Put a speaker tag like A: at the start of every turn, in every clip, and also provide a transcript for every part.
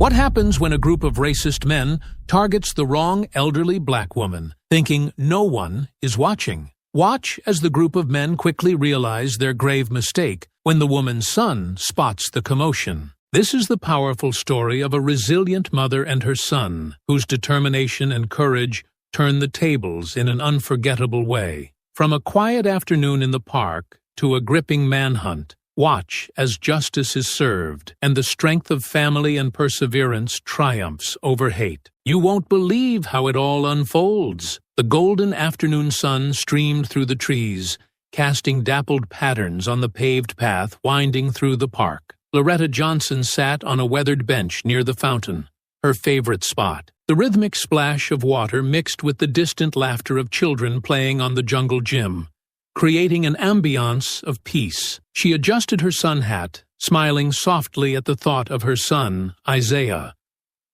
A: What happens when a group of racist men targets the wrong elderly black woman, thinking no one is watching? Watch as the group of men quickly realize their grave mistake when the woman's son spots the commotion. This is the powerful story of a resilient mother and her son, whose determination and courage turn the tables in an unforgettable way. From a quiet afternoon in the park to a gripping manhunt, watch as justice is served and the strength of family and perseverance triumphs over hate. You won't believe how it all unfolds. The golden afternoon sun streamed through the trees, casting dappled patterns on the paved path winding through the park. Loretta Johnson sat on a weathered bench near the fountain, her favorite spot. The rhythmic splash of water mixed with the distant laughter of children playing on the jungle gym, creating an ambiance of peace. She adjusted her sun hat, smiling softly at the thought of her son, Isaiah,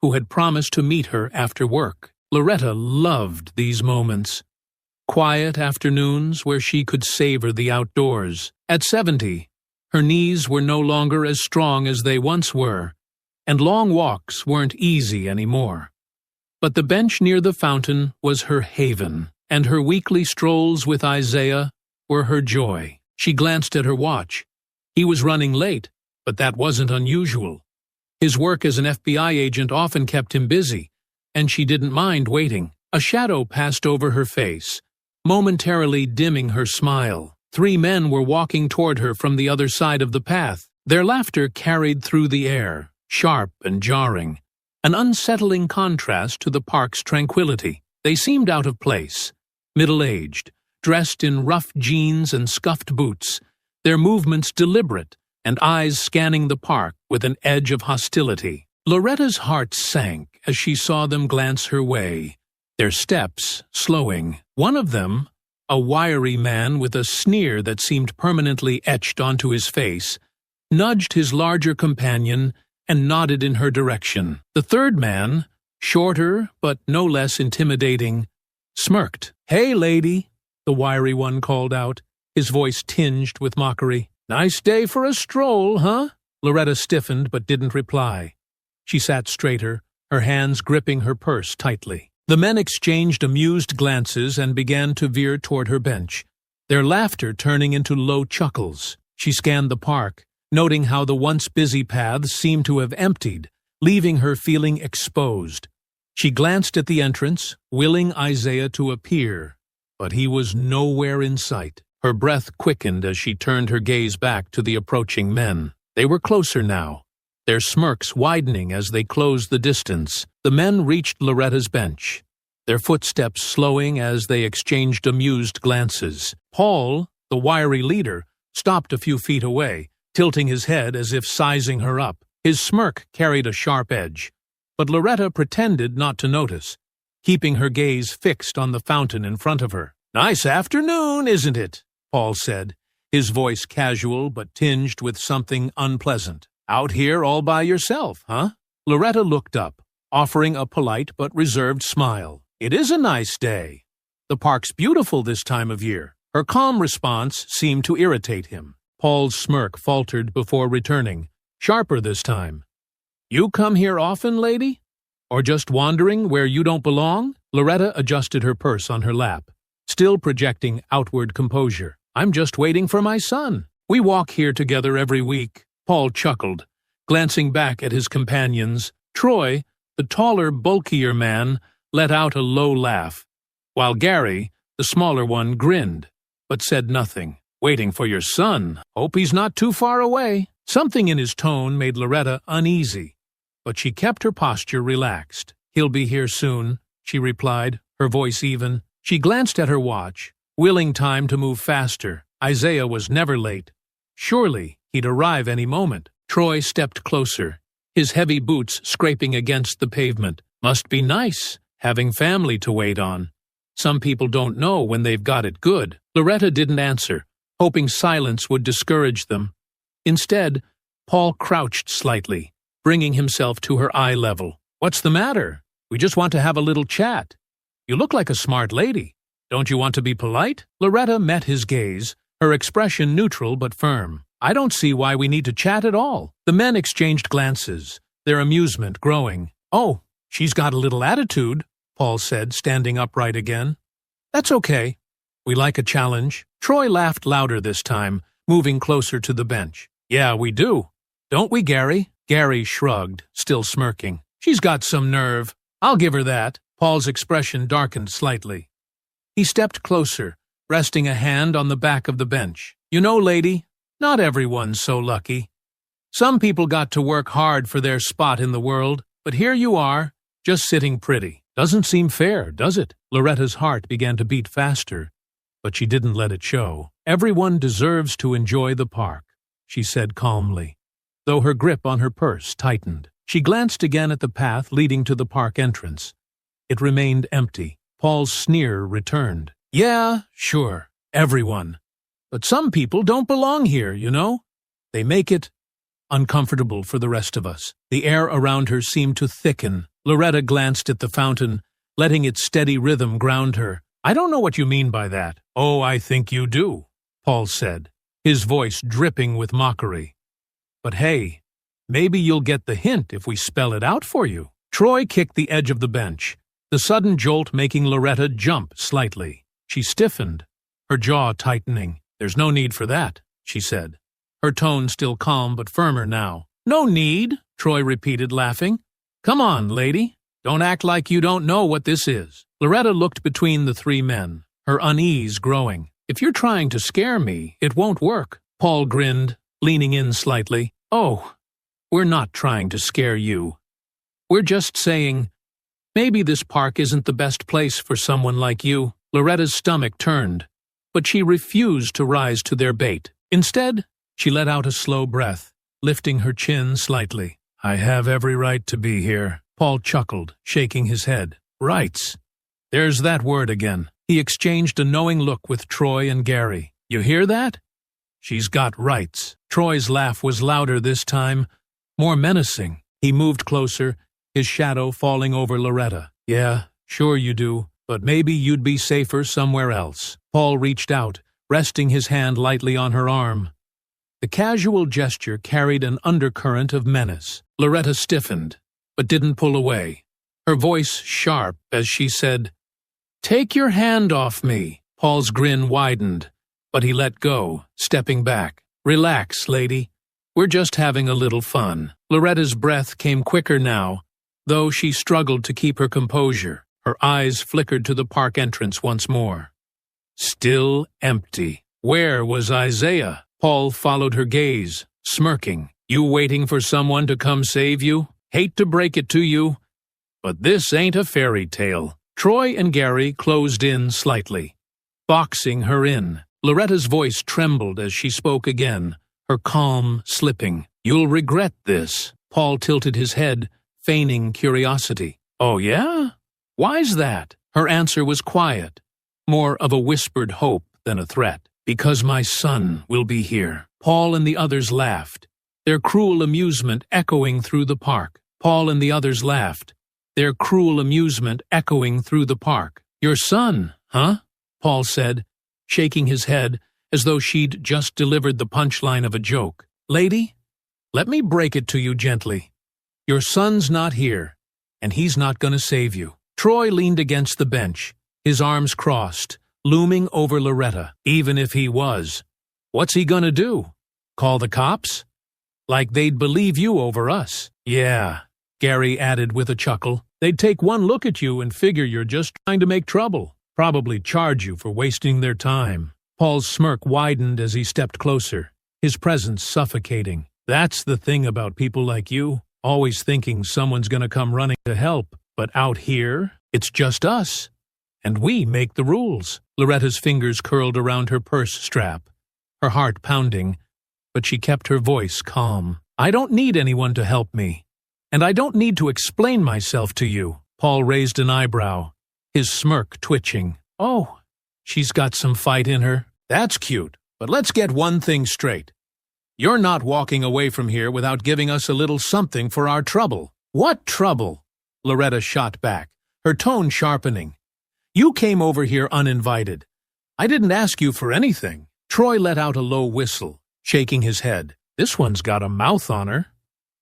A: who had promised to meet her after work. Loretta loved these moments. Quiet afternoons where she could savor the outdoors. At 70, her knees were no longer as strong as they once were, and long walks weren't easy anymore. But the bench near the fountain was her haven, and her weekly strolls with Isaiah were her joy. She glanced at her watch. He was running late, but that wasn't unusual. His work as an FBI agent often kept him busy, and she didn't mind waiting. A shadow passed over her face, momentarily dimming her smile. 3 men were walking toward her from the other side of the path. Their laughter carried through the air, sharp and jarring, an unsettling contrast to the park's tranquility. They seemed out of place, middle-aged, dressed in rough jeans and scuffed boots, their movements deliberate and eyes scanning the park with an edge of hostility. Loretta's heart sank as she saw them glance her way, their steps slowing. One of them, a wiry man with a sneer that seemed permanently etched onto his face, nudged his larger companion and nodded in her direction. The third man, shorter but no less intimidating, smirked. "Hey, lady," the wiry one called out, his voice tinged with mockery. "Nice day for a stroll, huh?" Loretta stiffened but didn't reply. She sat straighter, her hands gripping her purse tightly. The men exchanged amused glances and began to veer toward her bench, their laughter turning into low chuckles. She scanned the park, noting how the once busy paths seemed to have emptied, leaving her feeling exposed. She glanced at the entrance, willing Isaiah to appear, but he was nowhere in sight. Her breath quickened as she turned her gaze back to the approaching men. They were closer now, their smirks widening as they closed the distance. The men reached Loretta's bench, their footsteps slowing as they exchanged amused glances. Paul, the wiry leader, stopped a few feet away, tilting his head as if sizing her up. His smirk carried a sharp edge, but Loretta pretended not to notice, keeping her gaze fixed on the fountain in front of her. "Nice afternoon, isn't it?" Paul said, his voice casual but tinged with something unpleasant. "Out here all by yourself, huh?" Loretta looked up, offering a polite but reserved smile. "It is a nice day. The park's beautiful this time of year." Her calm response seemed to irritate him. Paul's smirk faltered before returning, sharper this time. "You come here often, lady? Or just wandering where you don't belong?" Loretta adjusted her purse on her lap, still projecting outward composure. "I'm just waiting for my son. We walk here together every week." Paul chuckled, glancing back at his companions. Troy, the taller, bulkier man, let out a low laugh, while Gary, the smaller one, grinned, but said nothing. "Waiting for your son. Hope he's not too far away." Something in his tone made Loretta uneasy, but she kept her posture relaxed. "He'll be here soon," she replied, her voice even. She glanced at her watch, willing time to move faster. Isaiah was never late. Surely he'd arrive any moment. Troy stepped closer, his heavy boots scraping against the pavement. "Must be nice, having family to wait on. Some people don't know when they've got it good." Loretta didn't answer, hoping silence would discourage them. Instead, Paul crouched slightly, bringing himself to her eye level. "What's the matter? We just want to have a little chat. You look like a smart lady. Don't you want to be polite?" Loretta met his gaze, her expression neutral but firm. "I don't see why we need to chat at all." The men exchanged glances, their amusement growing. "Oh, she's got a little attitude," Paul said, standing upright again. "That's okay. We like a challenge." Troy laughed louder this time, moving closer to the bench. "Yeah, we do. Don't we, Gary?" Gary shrugged, still smirking. "She's got some nerve. I'll give her that." Paul's expression darkened slightly. He stepped closer, resting a hand on the back of the bench. "You know, lady, not everyone's so lucky. Some people got to work hard for their spot in the world, but here you are, just sitting pretty. Doesn't seem fair, does it?" Loretta's heart began to beat faster, but she didn't let it show. "Everyone deserves to enjoy the park," she said calmly, though her grip on her purse tightened. She glanced again at the path leading to the park entrance. It remained empty. Paul's sneer returned. "Yeah, sure, everyone. But some people don't belong here, you know? They make it uncomfortable for the rest of us." The air around her seemed to thicken. Loretta glanced at the fountain, letting its steady rhythm ground her. "I don't know what you mean by that." "Oh, I think you do," Paul said, his voice dripping with mockery. "But hey, maybe you'll get the hint if we spell it out for you." Troy kicked the edge of the bench, the sudden jolt making Loretta jump slightly. She stiffened, her jaw tightening. "There's no need for that," she said, her tone still calm but firmer now. "No need," Troy repeated, laughing. "Come on, lady. Don't act like you don't know what this is." Loretta looked between the three men, her unease growing. "If you're trying to scare me, it won't work." Paul grinned, leaning in slightly. "Oh, we're not trying to scare you. We're just saying, maybe this park isn't the best place for someone like you." Loretta's stomach turned, but she refused to rise to their bait. Instead, she let out a slow breath, lifting her chin slightly. "I have every right to be here," Paul chuckled, shaking his head. "Rights. There's that word again." He exchanged a knowing look with Troy and Gary. "You hear that? She's got rights." Troy's laugh was louder this time, more menacing. He moved closer, his shadow falling over Loretta. "Yeah, sure you do, but maybe you'd be safer somewhere else." Paul reached out, resting his hand lightly on her arm. The casual gesture carried an undercurrent of menace. Loretta stiffened, but didn't pull away, her voice sharp as she said, "Take your hand off me." Paul's grin widened, but he let go, stepping back. "Relax, lady. We're just having a little fun." Loretta's breath came quicker now, though she struggled to keep her composure. Her eyes flickered to the park entrance once more. Still empty. Where was Isaiah? Paul followed her gaze, smirking. "You waiting for someone to come save you? Hate to break it to you, but this ain't a fairy tale." Troy and Gary closed in slightly, boxing her in. Loretta's voice trembled as she spoke again, her calm slipping. "You'll regret this." Paul tilted his head, feigning curiosity. "Oh, yeah? Why's that?" Her answer was quiet, more of a whispered hope than a threat. "Because my son will be here." Paul and the others laughed, their cruel amusement echoing through the park. Paul and the others laughed, their cruel amusement echoing through the park. "Your son, huh?" Paul said, shaking his head as though she'd just delivered the punchline of a joke. "Lady, let me break it to you gently. Your son's not here, and he's not going to save you." Troy leaned against the bench, his arms crossed, looming over Loretta. "Even if he was, what's he going to do? Call the cops? Like they'd believe you over us." "Yeah," Gary added with a chuckle. "They'd take one look at you and figure you're just trying to make trouble. Probably charge you for wasting their time." Paul's smirk widened as he stepped closer, his presence suffocating. "That's the thing about people like you, always thinking someone's going to come running to help. But out here, it's just us, and we make the rules." Loretta's fingers curled around her purse strap, her heart pounding, but she kept her voice calm. "I don't need anyone to help me, and I don't need to explain myself to you." Paul raised an eyebrow, his smirk twitching. "Oh, she's got some fight in her. That's cute, but let's get one thing straight. You're not walking away from here without giving us a little something for our trouble." "What trouble?" Loretta shot back, her tone sharpening. "You came over here uninvited. I didn't ask you for anything." Troy let out a low whistle, shaking his head. "This one's got a mouth on her."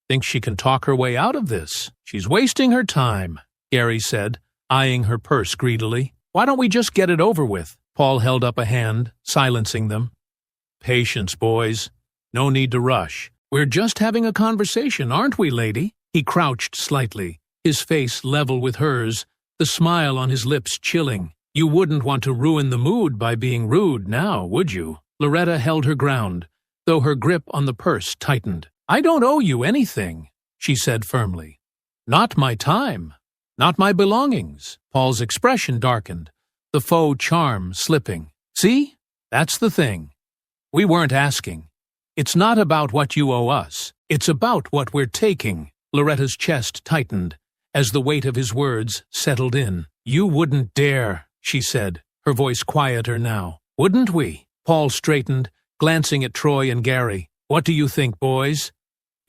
A: Thinks she can talk her way out of this. She's wasting her time, Gary said, eyeing her purse greedily. Why don't we just get it over with? Paul held up a hand, silencing them. Patience, boys. No need to rush. We're just having a conversation, aren't we, lady? He crouched slightly, his face level with hers, the smile on his lips chilling. You wouldn't want to ruin the mood by being rude now, would you? Loretta held her ground, though her grip on the purse tightened. I don't owe you anything, she said firmly. Not my time. Not my belongings. Paul's expression darkened, the faux charm slipping. See? That's the thing. We weren't asking. It's not about what you owe us. It's about what we're taking. Loretta's chest tightened as the weight of his words settled in. You wouldn't dare, she said, her voice quieter now. Wouldn't we? Paul straightened, glancing at Troy and Gary. What do you think, boys?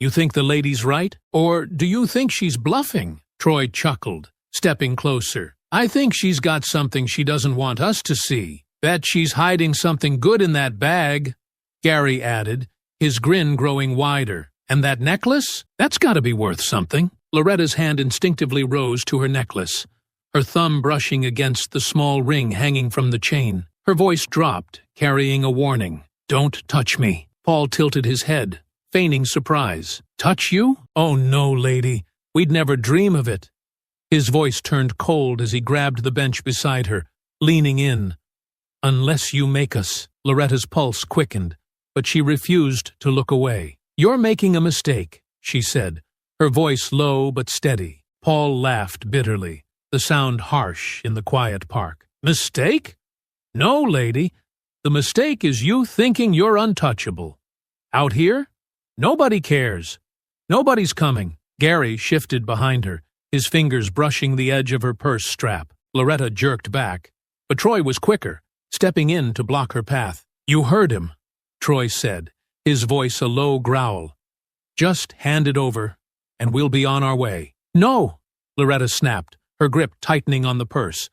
A: You think the lady's right? Or do you think she's bluffing? Troy chuckled, stepping closer. I think she's got something she doesn't want us to see. Bet she's hiding something good in that bag, Gary added, his grin growing wider. And that necklace? That's got to be worth something. Loretta's hand instinctively rose to her necklace, her thumb brushing against the small ring hanging from the chain. Her voice dropped, carrying a warning. Don't touch me. Paul tilted his head, feigning surprise. Touch you? Oh no, lady. We'd never dream of it. His voice turned cold as he grabbed the bench beside her, leaning in. Unless you make us. Loretta's pulse quickened, but she refused to look away. You're making a mistake, she said, her voice low but steady. Paul laughed bitterly, the sound harsh in the quiet park. Mistake? No, lady. The mistake is you thinking you're untouchable. Out here? Nobody cares. Nobody's coming. Gary shifted behind her, his fingers brushing the edge of her purse strap. Loretta jerked back, but Troy was quicker, stepping in to block her path. You heard him, Troy said, his voice a low growl. Just hand it over, and we'll be on our way. No, Loretta snapped, her grip tightening on the purse.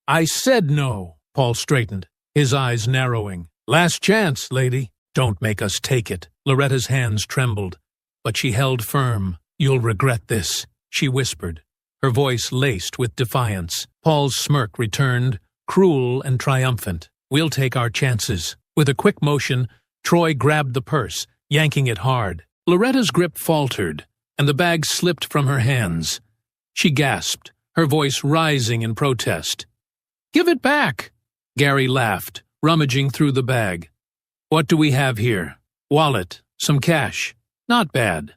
A: I said no. Paul straightened, his eyes narrowing. Last chance, lady. Don't make us take it. Loretta's hands trembled, but she held firm. You'll regret this, she whispered, her voice laced with defiance. Paul's smirk returned, cruel and triumphant. We'll take our chances. With a quick motion, Troy grabbed the purse, yanking it hard. Loretta's grip faltered, and the bag slipped from her hands. She gasped, her voice rising in protest. Give it back! Gary laughed, rummaging through the bag. What do we have here? Wallet, some cash. Not bad.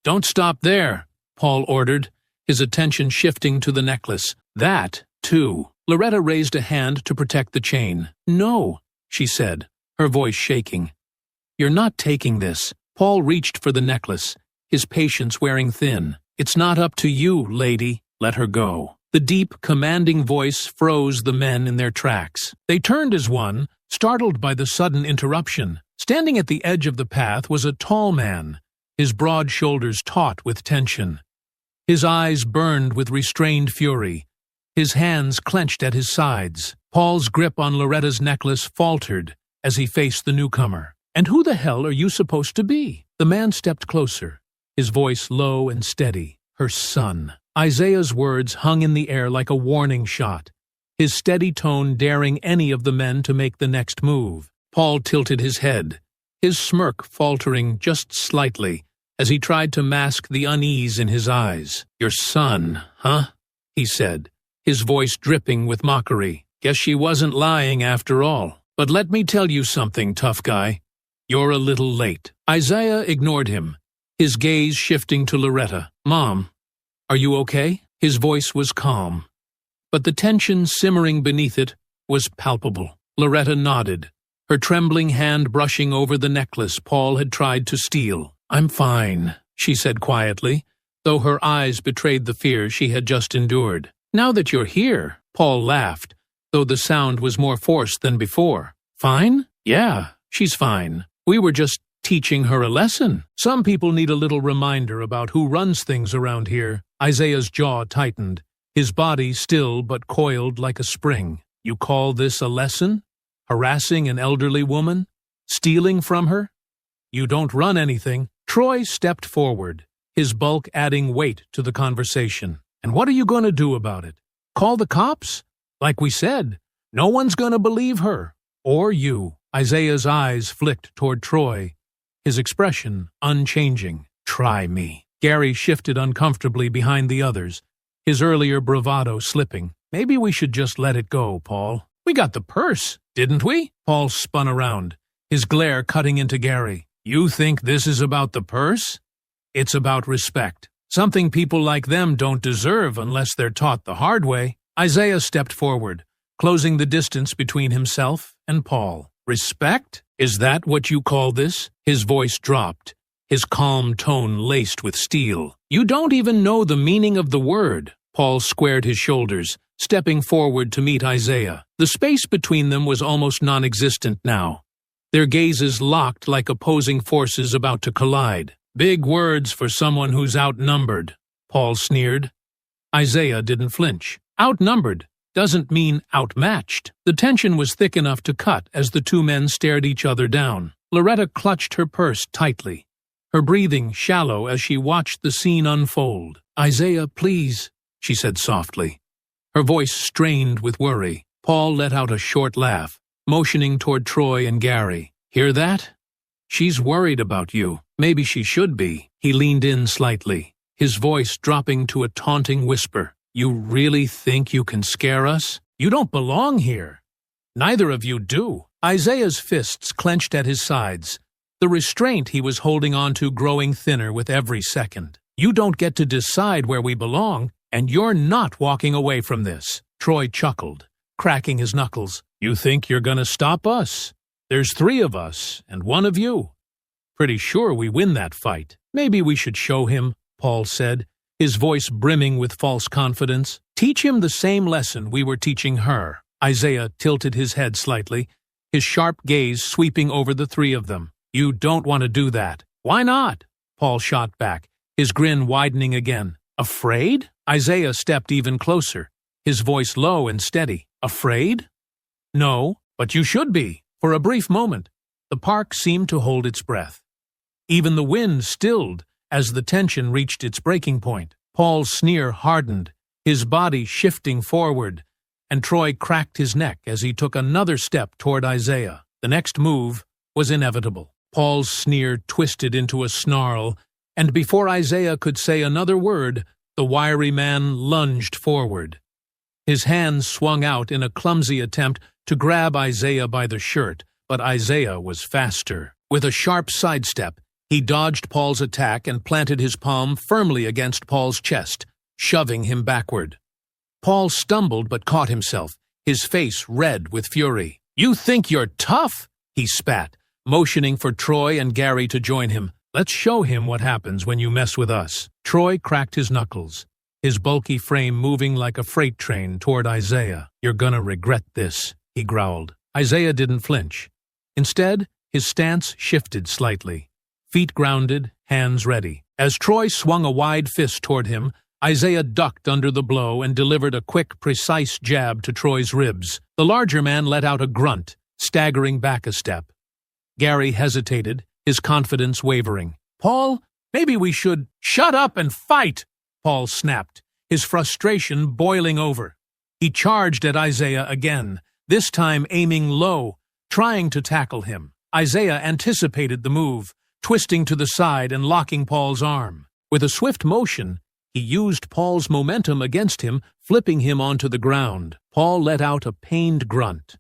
A: Don't stop there, Paul ordered, his attention shifting to the necklace. That, too. Loretta raised a hand to protect the chain. No, she said, her voice shaking. You're not taking this. Paul reached for the necklace, his patience wearing thin. It's not up to you, lady. Let her go. The deep, commanding voice froze the men in their tracks. They turned as one, startled by the sudden interruption. Standing at the edge of the path was a tall man, his broad shoulders taut with tension. His eyes burned with restrained fury, his hands clenched at his sides. Paul's grip on Loretta's necklace faltered as he faced the newcomer. And who the hell are you supposed to be? The man stepped closer, his voice low and steady. Her son. Isaiah's words hung in the air like a warning shot, his steady tone daring any of the men to make the next move. Paul tilted his head, his smirk faltering just slightly as he tried to mask the unease in his eyes. Your son, huh? He said, his voice dripping with mockery. Guess she wasn't lying after all. But let me tell you something, tough guy. You're a little late. Isaiah ignored him, his gaze shifting to Loretta. Mom, are you okay? His voice was calm, but the tension simmering beneath it was palpable. Loretta nodded, her trembling hand brushing over the necklace Paul had tried to steal. I'm fine, she said quietly, though her eyes betrayed the fear she had just endured. Now that you're here, Paul laughed, though the sound was more forced than before. Fine? Yeah, she's fine. We were just teaching her a lesson. Some people need a little reminder about who runs things around here. Isaiah's jaw tightened, his body still but coiled like a spring. You call this a lesson? Harassing an elderly woman? Stealing from her? You don't run anything. Troy stepped forward, his bulk adding weight to the conversation. "And what are you going to do about it? Call the cops? Like we said, no one's going to believe her. Or you." Isaiah's eyes flicked toward Troy, his expression unchanging. "Try me." Gary shifted uncomfortably behind the others, his earlier bravado slipping. "Maybe we should just let it go, Paul. We got the purse, didn't we?" Paul spun around, his glare cutting into Gary. "You think this is about the purse? It's about respect. Something people like them don't deserve unless they're taught the hard way." Isaiah stepped forward, closing the distance between himself and Paul. "Respect? Is that what you call this?" His voice dropped, his calm tone laced with steel. "You don't even know the meaning of the word." Paul squared his shoulders, stepping forward to meet Isaiah. The space between them was almost non-existent now, their gazes locked like opposing forces about to collide. "Big words for someone who's outnumbered," Paul sneered. Isaiah didn't flinch. "Outnumbered doesn't mean outmatched." The tension was thick enough to cut as the two men stared each other down. Loretta clutched her purse tightly, her breathing shallow as she watched the scene unfold. "Isaiah, please," she said softly, her voice strained with worry. Paul let out a short laugh, motioning toward Troy and Gary. "Hear that? She's worried about you. Maybe she should be." He leaned in slightly, his voice dropping to a taunting whisper. "You really think you can scare us? You don't belong here. Neither of you do." Isaiah's fists clenched at his sides, the restraint he was holding on to growing thinner with every second. "You don't get to decide where we belong, and you're not walking away from this." Troy chuckled, cracking his knuckles. "You think you're going to stop us? There's 3 of us, and 1 of you. Pretty sure we win that fight." "Maybe we should show him," Paul said, his voice brimming with false confidence. "Teach him the same lesson we were teaching her." Isaiah tilted his head slightly, his sharp gaze sweeping over the 3 of them. "You don't want to do that." "Why not?" Paul shot back, his grin widening again. "Afraid?" Isaiah stepped even closer, his voice low and steady. "Afraid? No, but you should be." For a brief moment, the park seemed to hold its breath. Even the wind stilled as the tension reached its breaking point. Paul's sneer hardened, his body shifting forward, and Troy cracked his neck as he took another step toward Isaiah. The next move was inevitable. Paul's sneer twisted into a snarl, and before Isaiah could say another word, the wiry man lunged forward. His hands swung out in a clumsy attempt to grab Isaiah by the shirt, but Isaiah was faster. With a sharp sidestep, he dodged Paul's attack and planted his palm firmly against Paul's chest, shoving him backward. Paul stumbled but caught himself, his face red with fury. "You think you're tough?" he spat, motioning for Troy and Gary to join him. "Let's show him what happens when you mess with us." Troy cracked his knuckles, his bulky frame moving like a freight train toward Isaiah. "You're gonna regret this," he growled. Isaiah didn't flinch. Instead, his stance shifted slightly, feet grounded, hands ready. As Troy swung a wide fist toward him, Isaiah ducked under the blow and delivered a quick, precise jab to Troy's ribs. The larger man let out a grunt, staggering back a step. Gary hesitated, his confidence wavering. "Paul, maybe we should—" "Shut up and fight!" Paul snapped, his frustration boiling over. He charged at Isaiah again, this time aiming low, trying to tackle him. Isaiah anticipated the move, twisting to the side and locking Paul's arm. With a swift motion, he used Paul's momentum against him, flipping him onto the ground. Paul let out a pained grunt,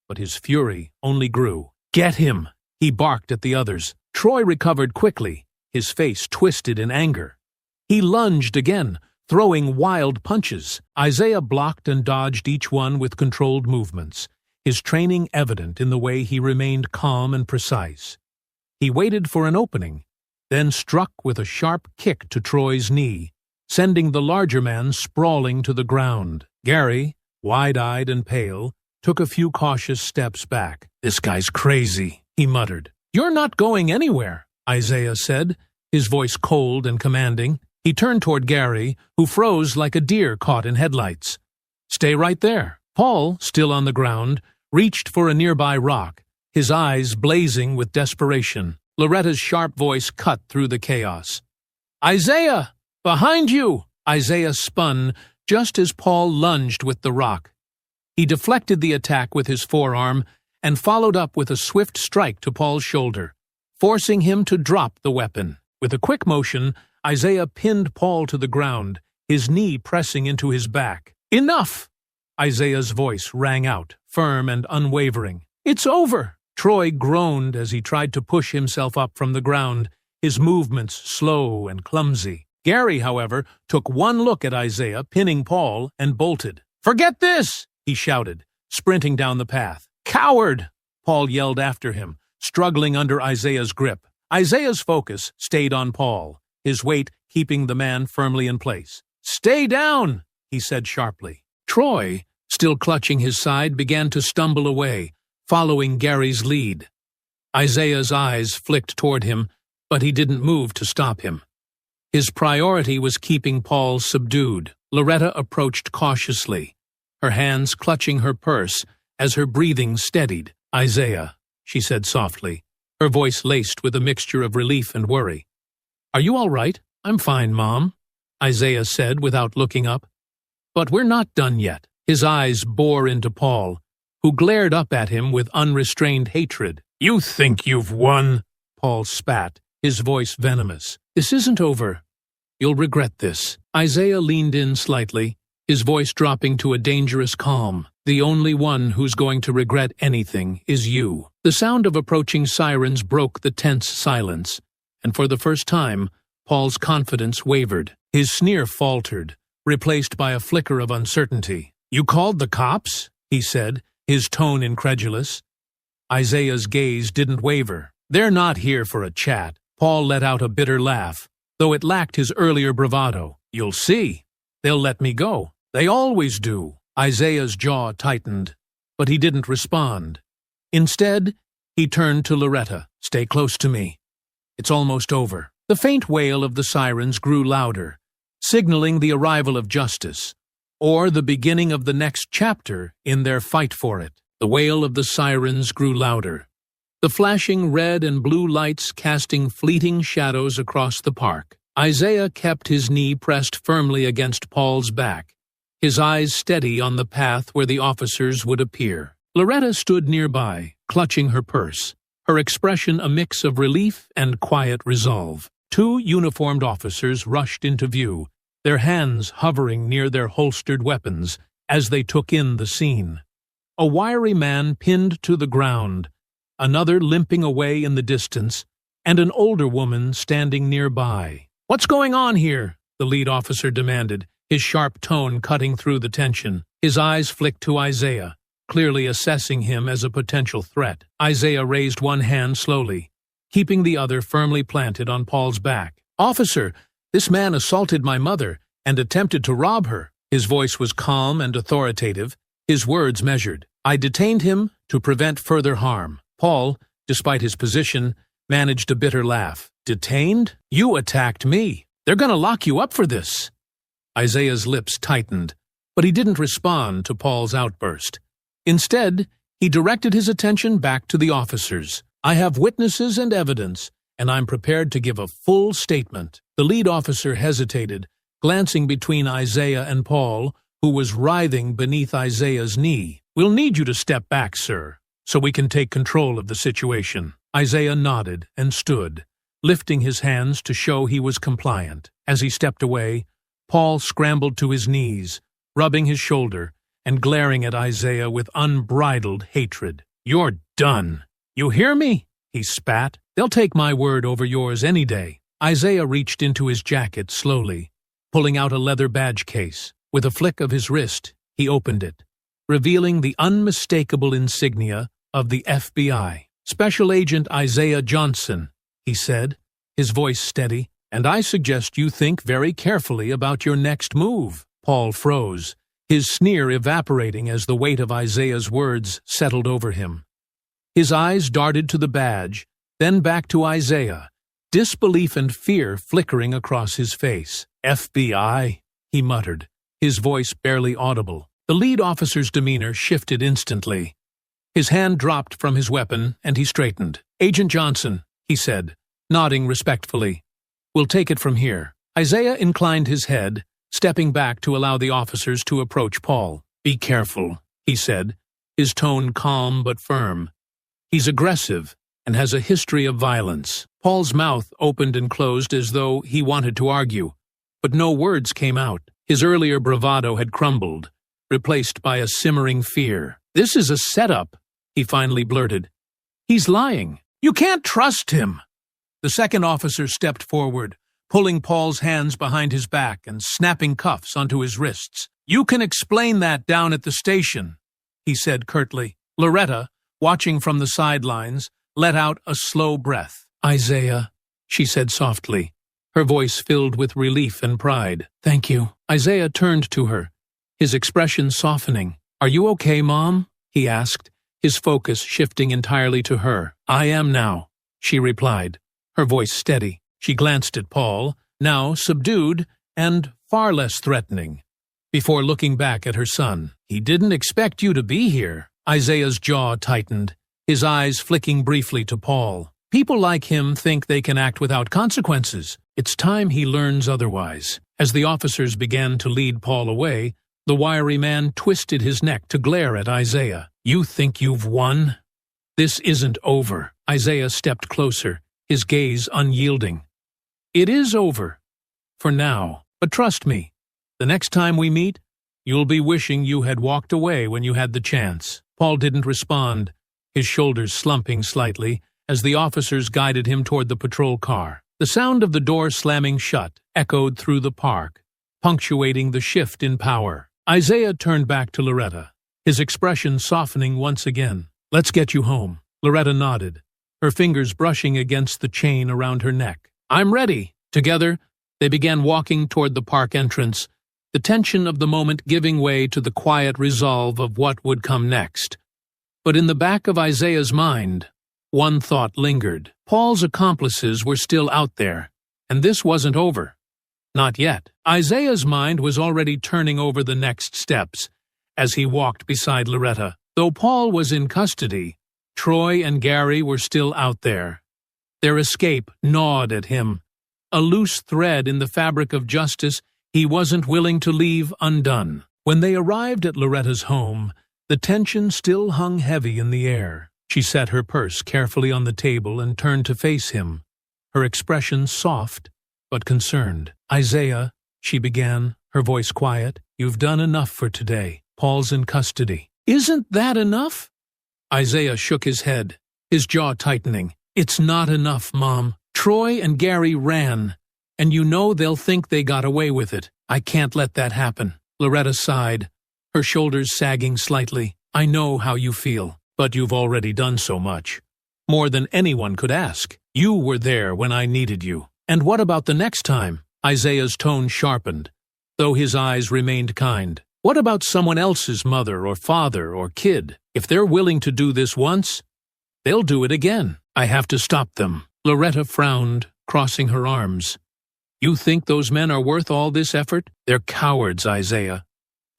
A: but his fury only grew. "Get him!" he barked at the others. Troy recovered quickly, his face twisted in anger. He lunged again, throwing wild punches. Isaiah blocked and dodged each one with controlled movements, his training evident in the way he remained calm and precise. He waited for an opening, then struck with a sharp kick to Troy's knee, sending the larger man sprawling to the ground. Gary, wide-eyed and pale, took a few cautious steps back. "This guy's crazy," he muttered. "You're not going anywhere," Isaiah said, his voice cold and commanding. He turned toward Gary, who froze like a deer caught in headlights. "Stay right there." Paul, still on the ground, reached for a nearby rock, his eyes blazing with desperation. Loretta's sharp voice cut through the chaos. "Isaiah! Behind you!" Isaiah spun just as Paul lunged with the rock. He deflected the attack with his forearm and followed up with a swift strike to Paul's shoulder, forcing him to drop the weapon. With a quick motion, Isaiah pinned Paul to the ground, his knee pressing into his back. "Enough!" Isaiah's voice rang out, firm and unwavering. "It's over!" Troy groaned as he tried to push himself up from the ground, his movements slow and clumsy. Gary, however, took one look at Isaiah pinning Paul and bolted. "Forget this!" he shouted, sprinting down the path. "Coward!" Paul yelled after him, struggling under Isaiah's grip. Isaiah's focus stayed on Paul, his weight keeping the man firmly in place. "Stay down!" he said sharply. Troy, still clutching his side, began to stumble away, following Gary's lead. Isaiah's eyes flicked toward him, but he didn't move to stop him. His priority was keeping Paul subdued. Loretta approached cautiously, her hands clutching her purse as her breathing steadied. "Isaiah," she said softly, her voice laced with a mixture of relief and worry. "Are you all right?" "I'm fine, Mom," Isaiah said without looking up. "But we're not done yet." His eyes bore into Paul, who glared up at him with unrestrained hatred. "You think you've won?" Paul spat, his voice venomous. "This isn't over. You'll regret this." Isaiah leaned in slightly, his voice dropping to a dangerous calm. "The only one who's going to regret anything is you." The sound of approaching sirens broke the tense silence, and for the first time, Paul's confidence wavered. His sneer faltered, replaced by a flicker of uncertainty. "You called the cops?" he said, his tone incredulous. Isaiah's gaze didn't waver. "They're not here for a chat." Paul let out a bitter laugh, though it lacked his earlier bravado. "You'll see. They'll let me go. They always do." Isaiah's jaw tightened, but he didn't respond. Instead, he turned to Loretta. "Stay close to me. It's almost over." The faint wail of the sirens grew louder, signaling the arrival of justice, or the beginning of the next chapter in their fight for it. The wail of the sirens grew louder, the flashing red and blue lights casting fleeting shadows across the park. Isaiah kept his knee pressed firmly against Paul's back, his eyes steady on the path where the officers would appear. Loretta stood nearby, clutching her purse, her expression a mix of relief and quiet resolve. Two uniformed officers rushed into view, their hands hovering near their holstered weapons as they took in the scene. A wiry man pinned to the ground, another limping away in the distance, and an older woman standing nearby. "What's going on here?" the lead officer demanded, his sharp tone cutting through the tension. His eyes flicked to Isaiah, clearly assessing him as a potential threat. Isaiah raised one hand slowly, keeping the other firmly planted on Paul's back. "Officer, this man assaulted my mother and attempted to rob her." His voice was calm and authoritative, his words measured. "I detained him to prevent further harm." Paul, despite his position, managed a bitter laugh. "Detained? You attacked me. They're going to lock you up for this." Isaiah's lips tightened, but he didn't respond to Paul's outburst. Instead, he directed his attention back to the officers. "I have witnesses and evidence, and I'm prepared to give a full statement." The lead officer hesitated, glancing between Isaiah and Paul, who was writhing beneath Isaiah's knee. "We'll need you to step back, sir, so we can take control of the situation." Isaiah nodded and stood, lifting his hands to show he was compliant. As he stepped away, Paul scrambled to his knees, rubbing his shoulder and glaring at Isaiah with unbridled hatred. "You're done. You hear me?" he spat. "They'll take my word over yours any day." Isaiah reached into his jacket slowly, pulling out a leather badge case. With a flick of his wrist, he opened it, revealing the unmistakable insignia of the FBI. "Special Agent Isaiah Johnson," he said, his voice steady, "and I suggest you think very carefully about your next move." Paul froze, his sneer evaporating as the weight of Isaiah's words settled over him. His eyes darted to the badge, then back to Isaiah, disbelief and fear flickering across his face. "FBI?" he muttered, his voice barely audible. The lead officer's demeanor shifted instantly. His hand dropped from his weapon, and he straightened. "Agent Johnson," he said, nodding respectfully. We'll take it from here." Isaiah inclined his head, stepping back to allow the officers to approach Paul. "Be careful," he said, his tone calm but firm. "He's aggressive and has a history of violence." Paul's mouth opened and closed as though he wanted to argue, but no words came out. His earlier bravado had crumbled, replaced by a simmering fear. "This is a setup," he finally blurted. "He's lying. You can't trust him." The second officer stepped forward, pulling Paul's hands behind his back and snapping cuffs onto his wrists. "You can explain that down at the station," he said curtly. Loretta, watching from the sidelines, let out a slow breath. "Isaiah," she said softly, her voice filled with relief and pride. "Thank you." Isaiah turned to her, his expression softening. "Are you okay, Mom?" he asked, his focus shifting entirely to her. "I am now," she replied, her voice steady. She glanced at Paul, now subdued and far less threatening, before looking back at her son. "He didn't expect you to be here." Isaiah's jaw tightened, his eyes flicking briefly to Paul. "People like him think they can act without consequences. It's time he learns otherwise." As the officers began to lead Paul away, the wiry man twisted his neck to glare at Isaiah. "You think you've won? This isn't over." Isaiah stepped closer, his gaze unyielding. "It is over. For now. But trust me, the next time we meet, you'll be wishing you had walked away when you had the chance." Paul didn't respond, his shoulders slumping slightly, as the officers guided him toward the patrol car. The sound of the door slamming shut echoed through the park, punctuating the shift in power. Isaiah turned back to Loretta, his expression softening once again. "Let's get you home." Loretta nodded, her fingers brushing against the chain around her neck. "I'm ready." Together, they began walking toward the park entrance, the tension of the moment giving way to the quiet resolve of what would come next. But in the back of Isaiah's mind, one thought lingered. Paul's accomplices were still out there, and this wasn't over. Not yet. Isaiah's mind was already turning over the next steps as he walked beside Loretta. Though Paul was in custody, Troy and Gary were still out there. Their escape gnawed at him, a loose thread in the fabric of justice he wasn't willing to leave undone. When they arrived at Loretta's home, the tension still hung heavy in the air. She set her purse carefully on the table and turned to face him, her expression soft but concerned. "Isaiah," she began, her voice quiet, "you've done enough for today. Paul's in custody." "Isn't that enough?" Isaiah shook his head, his jaw tightening. "It's not enough, Mom. Troy and Gary ran, and you know they'll think they got away with it. I can't let that happen." Loretta sighed, her shoulders sagging slightly. "I know how you feel, but you've already done so much. More than anyone could ask. You were there when I needed you. And what about the next time?" Isaiah's tone sharpened, though his eyes remained kind. "What about someone else's mother or father or kid? If they're willing to do this once, they'll do it again. I have to stop them." Loretta frowned, crossing her arms. "You think those men are worth all this effort? They're cowards, Isaiah.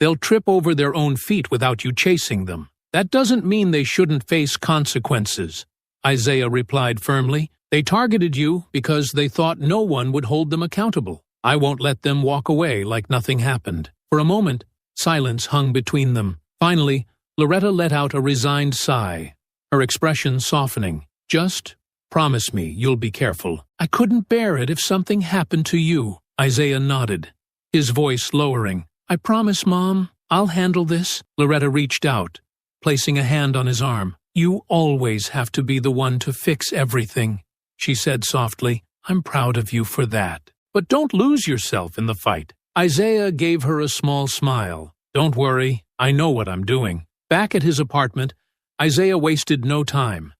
A: They'll trip over their own feet without you chasing them. That doesn't mean they shouldn't face consequences," Isaiah replied firmly. "They targeted you because they thought no one would hold them accountable. I won't let them walk away like nothing happened." For a moment, silence hung between them. Finally, Loretta let out a resigned sigh, her expression softening. "Just promise me you'll be careful." "I couldn't bear it if something happened to you." Isaiah nodded, his voice lowering. "I promise, Mom, I'll handle this." Loretta reached out, placing a hand on his arm. "You always have to be the one to fix everything," she said softly. "I'm proud of you for that. But don't lose yourself in the fight." Isaiah gave her a small smile. "Don't worry, I know what I'm doing." Back at his apartment, Isaiah wasted no time.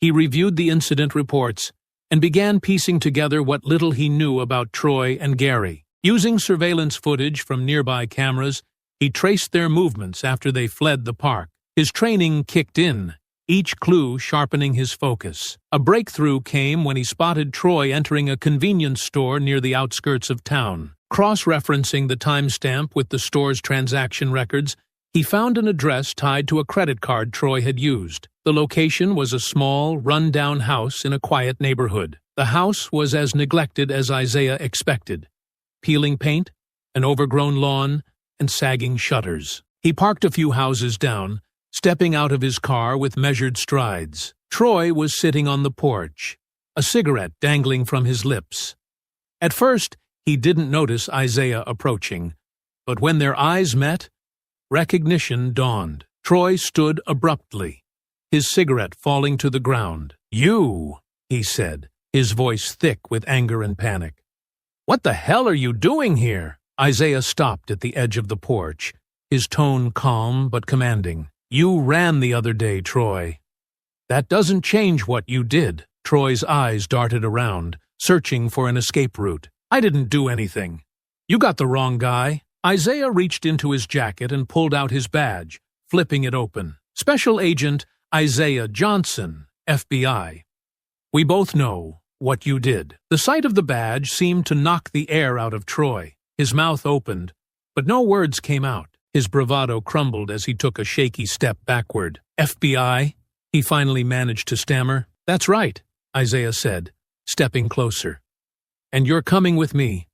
A: He reviewed the incident reports and began piecing together what little he knew about Troy and Gary. Using surveillance footage from nearby cameras, he traced their movements after they fled the park. His training kicked in, each clue sharpening his focus. A breakthrough came when he spotted Troy entering a convenience store near the outskirts of town. Cross-referencing the timestamp with the store's transaction records, He found an address tied to a credit card Troy had used. The location was a small, run-down house in a quiet neighborhood. The house was as neglected as Isaiah expected. Peeling paint, an overgrown lawn, and sagging shutters. He parked a few houses down, stepping out of his car with measured strides. Troy was sitting on the porch, a cigarette dangling from his lips. At first, he didn't notice Isaiah approaching, but when their eyes met, recognition dawned. Troy stood abruptly, his cigarette falling to the ground. "You," he said, his voice thick with anger and panic. "What the hell are you doing here?" Isaiah stopped at the edge of the porch, his tone calm but commanding. "You ran the other day, Troy. That doesn't change what you did." Troy's eyes darted around, searching for an escape route. "I didn't do anything. You got the wrong guy." Isaiah reached into his jacket and pulled out his badge, flipping it open. "Special Agent Isaiah Johnson, FBI. We both know what you did." The sight of the badge seemed to knock the air out of Troy. His mouth opened, but no words came out. His bravado crumbled as he took a shaky step backward. "FBI?" he finally managed to stammer. "That's right," Isaiah said, stepping closer. "And you're coming with me.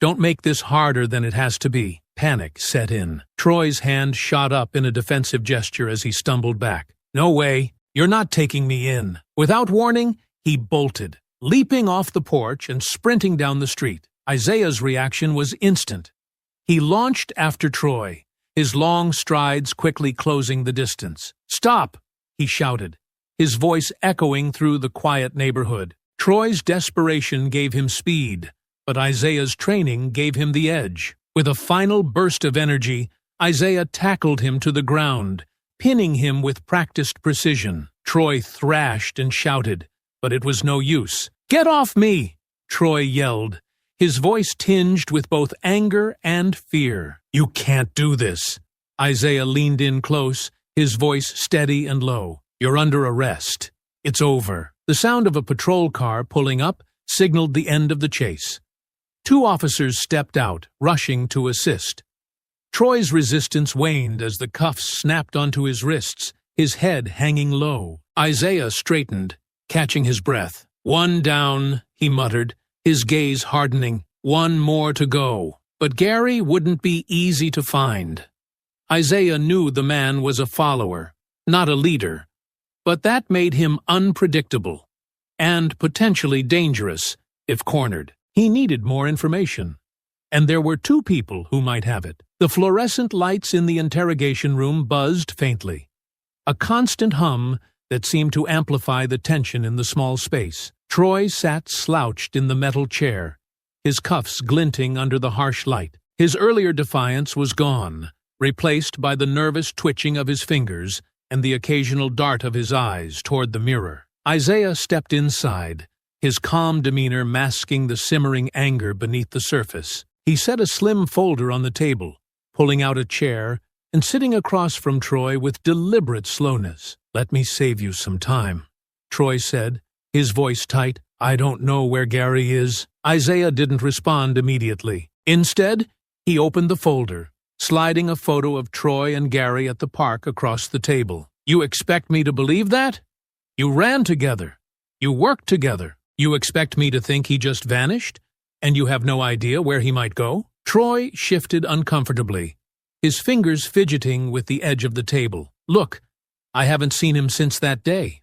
A: Don't make this harder than it has to be." Panic set in. Troy's hand shot up in a defensive gesture as he stumbled back. "No way. You're not taking me in." Without warning, he bolted, leaping off the porch and sprinting down the street. Isaiah's reaction was instant. He launched after Troy, his long strides quickly closing the distance. "Stop!" he shouted, his voice echoing through the quiet neighborhood. Troy's desperation gave him speed, but Isaiah's training gave him the edge. With a final burst of energy, Isaiah tackled him to the ground, pinning him with practiced precision. Troy thrashed and shouted, but it was no use. "Get off me!" Troy yelled, his voice tinged with both anger and fear. "You can't do this." Isaiah leaned in close, his voice steady and low. "You're under arrest. It's over." The sound of a patrol car pulling up signaled the end of the chase. Two officers stepped out, rushing to assist. Troy's resistance waned as the cuffs snapped onto his wrists, his head hanging low. Isaiah straightened, catching his breath. "One down," he muttered, his gaze hardening. "One more to go." But Gary wouldn't be easy to find. Isaiah knew the man was a follower, not a leader, but that made him unpredictable and potentially dangerous if cornered. He needed more information, and there were two people who might have it. The fluorescent lights in the interrogation room buzzed faintly, a constant hum that seemed to amplify the tension in the small space. Troy sat slouched in the metal chair, his cuffs glinting under the harsh light. His earlier defiance was gone, replaced by the nervous twitching of his fingers and the occasional dart of his eyes toward the mirror. Isaiah stepped inside, his calm demeanor masking the simmering anger beneath the surface. He set a slim folder on the table, pulling out a chair and sitting across from Troy with deliberate slowness. "Let me save you some time," Troy said, his voice tight. "I don't know where Gary is." Isaiah didn't respond immediately. Instead, he opened the folder, sliding a photo of Troy and Gary at the park across the table. "You expect me to believe that? You ran together. You worked together. You expect me to think he just vanished, and you have no idea where he might go?" Troy shifted uncomfortably, his fingers fidgeting with the edge of the table. "Look, I haven't seen him since that day."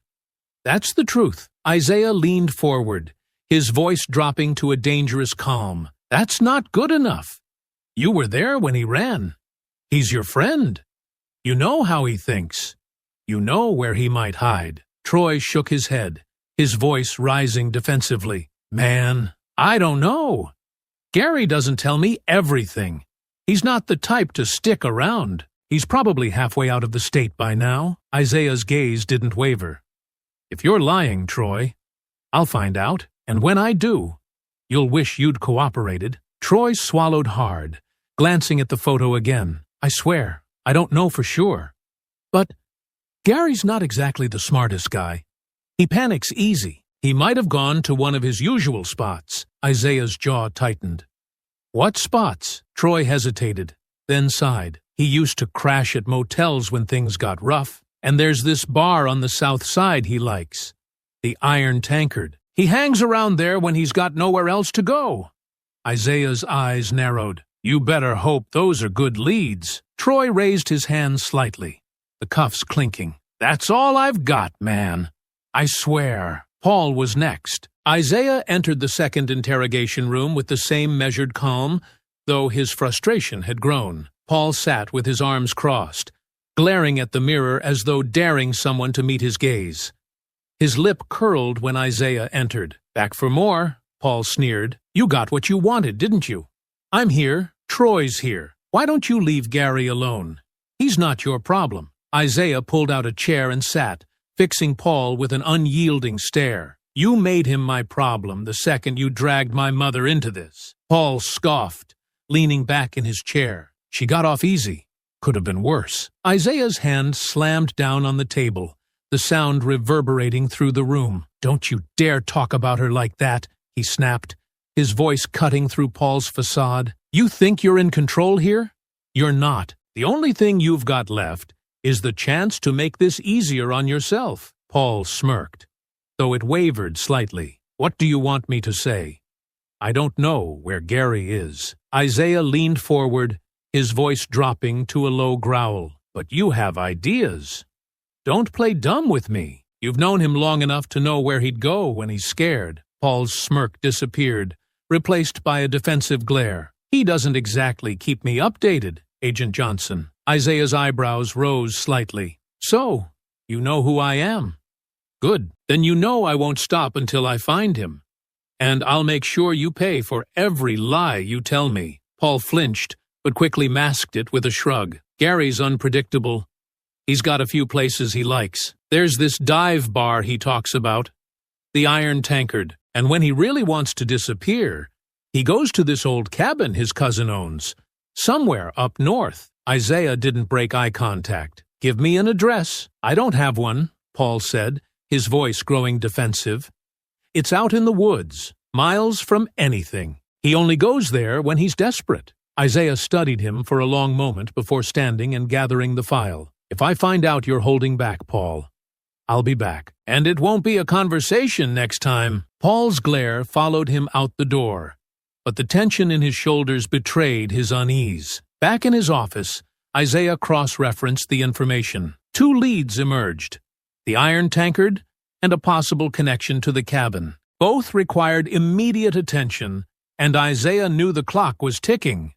A: "That's the truth." Isaiah leaned forward, his voice dropping to a dangerous calm. "That's not good enough. You were there when he ran. He's your friend. You know how he thinks. You know where he might hide." Troy shook his head, his voice rising defensively. "Man, I don't know. Gary doesn't tell me everything. He's not the type to stick around. He's probably halfway out of the state by now." Isaiah's gaze didn't waver. "If you're lying, Troy, I'll find out, and when I do, you'll wish you'd cooperated." Troy swallowed hard, glancing at the photo again. "I swear, I don't know for sure. But Gary's not exactly the smartest guy. He panics easy. He might have gone to one of his usual spots." Isaiah's jaw tightened. "What spots?" Troy hesitated, then sighed. He used to crash at motels when things got rough. And there's this bar on the south side he likes, the Iron Tankard. He hangs around there when he's got nowhere else to go." Isaiah's eyes narrowed. "You better hope those are good leads." Troy raised his hand slightly, the cuffs clinking. "That's all I've got, man. I swear." Paul was next. Isaiah entered the second interrogation room with the same measured calm, though his frustration had grown. Paul sat with his arms crossed, glaring at the mirror as though daring someone to meet his gaze. His lip curled when Isaiah entered. "Back for more," Paul sneered. "You got what you wanted, didn't you? I'm here. Troy's here. Why don't you leave Gary alone? He's not your problem." Isaiah pulled out a chair and sat, fixing Paul with an unyielding stare. "You made him my problem the second you dragged my mother into this." Paul scoffed, leaning back in his chair. "She got off easy. Could have been worse." Isaiah's hand slammed down on the table, the sound reverberating through the room. "Don't you dare talk about her like that," he snapped, his voice cutting through Paul's facade. "You think you're in control here? You're not. The only thing you've got left is the chance to make this easier on yourself." Paul smirked, though it wavered slightly. "What do you want me to say?" "I don't know where Gary is." Isaiah leaned forward, his voice dropping to a low growl. "But you have ideas. Don't play dumb with me. You've known him long enough to know where he'd go when he's scared." Paul's smirk disappeared, replaced by a defensive glare. "He doesn't exactly keep me updated, Agent Johnson." Isaiah's eyebrows rose slightly. "So, you know who I am? Good. Then you know I won't stop until I find him. And I'll make sure you pay for every lie you tell me." Paul flinched, but quickly masked it with a shrug. "Gary's unpredictable. He's got a few places he likes. There's this dive bar he talks about, the Iron Tankard, and when he really wants to disappear, he goes to this old cabin his cousin owns, somewhere up north." Isaiah didn't break eye contact. "Give me an address." "I don't have one," Paul said, his voice growing defensive. "It's out in the woods, miles from anything. He only goes there when he's desperate." Isaiah studied him for a long moment before standing and gathering the file. "If I find out you're holding back, Paul, I'll be back. And it won't be a conversation next time." Paul's glare followed him out the door, but the tension in his shoulders betrayed his unease. Back in his office, Isaiah cross-referenced the information. 2 leads emerged, the Iron Tankard and a possible connection to the cabin. Both required immediate attention, and Isaiah knew the clock was ticking.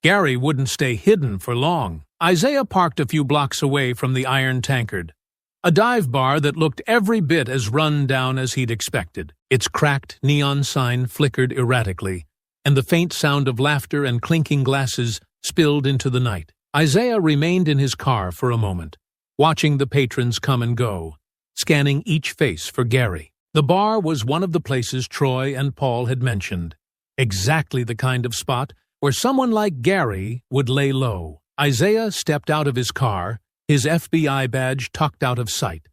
A: Gary wouldn't stay hidden for long. Isaiah parked a few blocks away from the Iron Tankard, a dive bar that looked every bit as run down as he'd expected. Its cracked neon sign flickered erratically, and the faint sound of laughter and clinking glasses spilled into the night. Isaiah remained in his car for a moment, watching the patrons come and go, scanning each face for Gary. The bar was one of the places Troy and Paul had mentioned, exactly the kind of spot where someone like Gary would lay low. Isaiah stepped out of his car, his FBI badge tucked out of sight,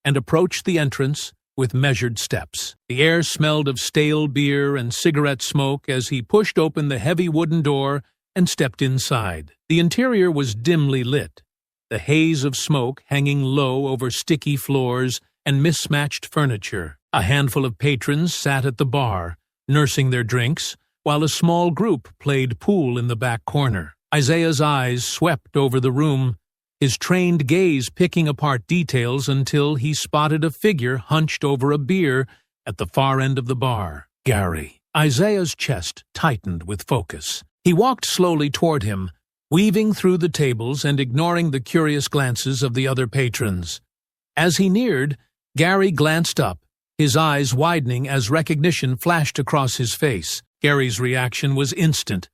A: and approached the entrance with measured steps. The air smelled of stale beer and cigarette smoke as he pushed open the heavy wooden door and stepped inside. The interior was dimly lit, the haze of smoke hanging low over sticky floors and mismatched furniture. A handful of patrons sat at the bar, nursing their drinks, while a small group played pool in the back corner. Isaiah's eyes swept over the room, his trained gaze picking apart details until he spotted a figure hunched over a beer at the far end of the bar. Gary. Isaiah's chest tightened with focus. He walked slowly toward him, weaving through the tables and ignoring the curious glances of the other patrons. As he neared, Gary glanced up, his eyes widening as recognition flashed across his face. Gary's reaction was instant.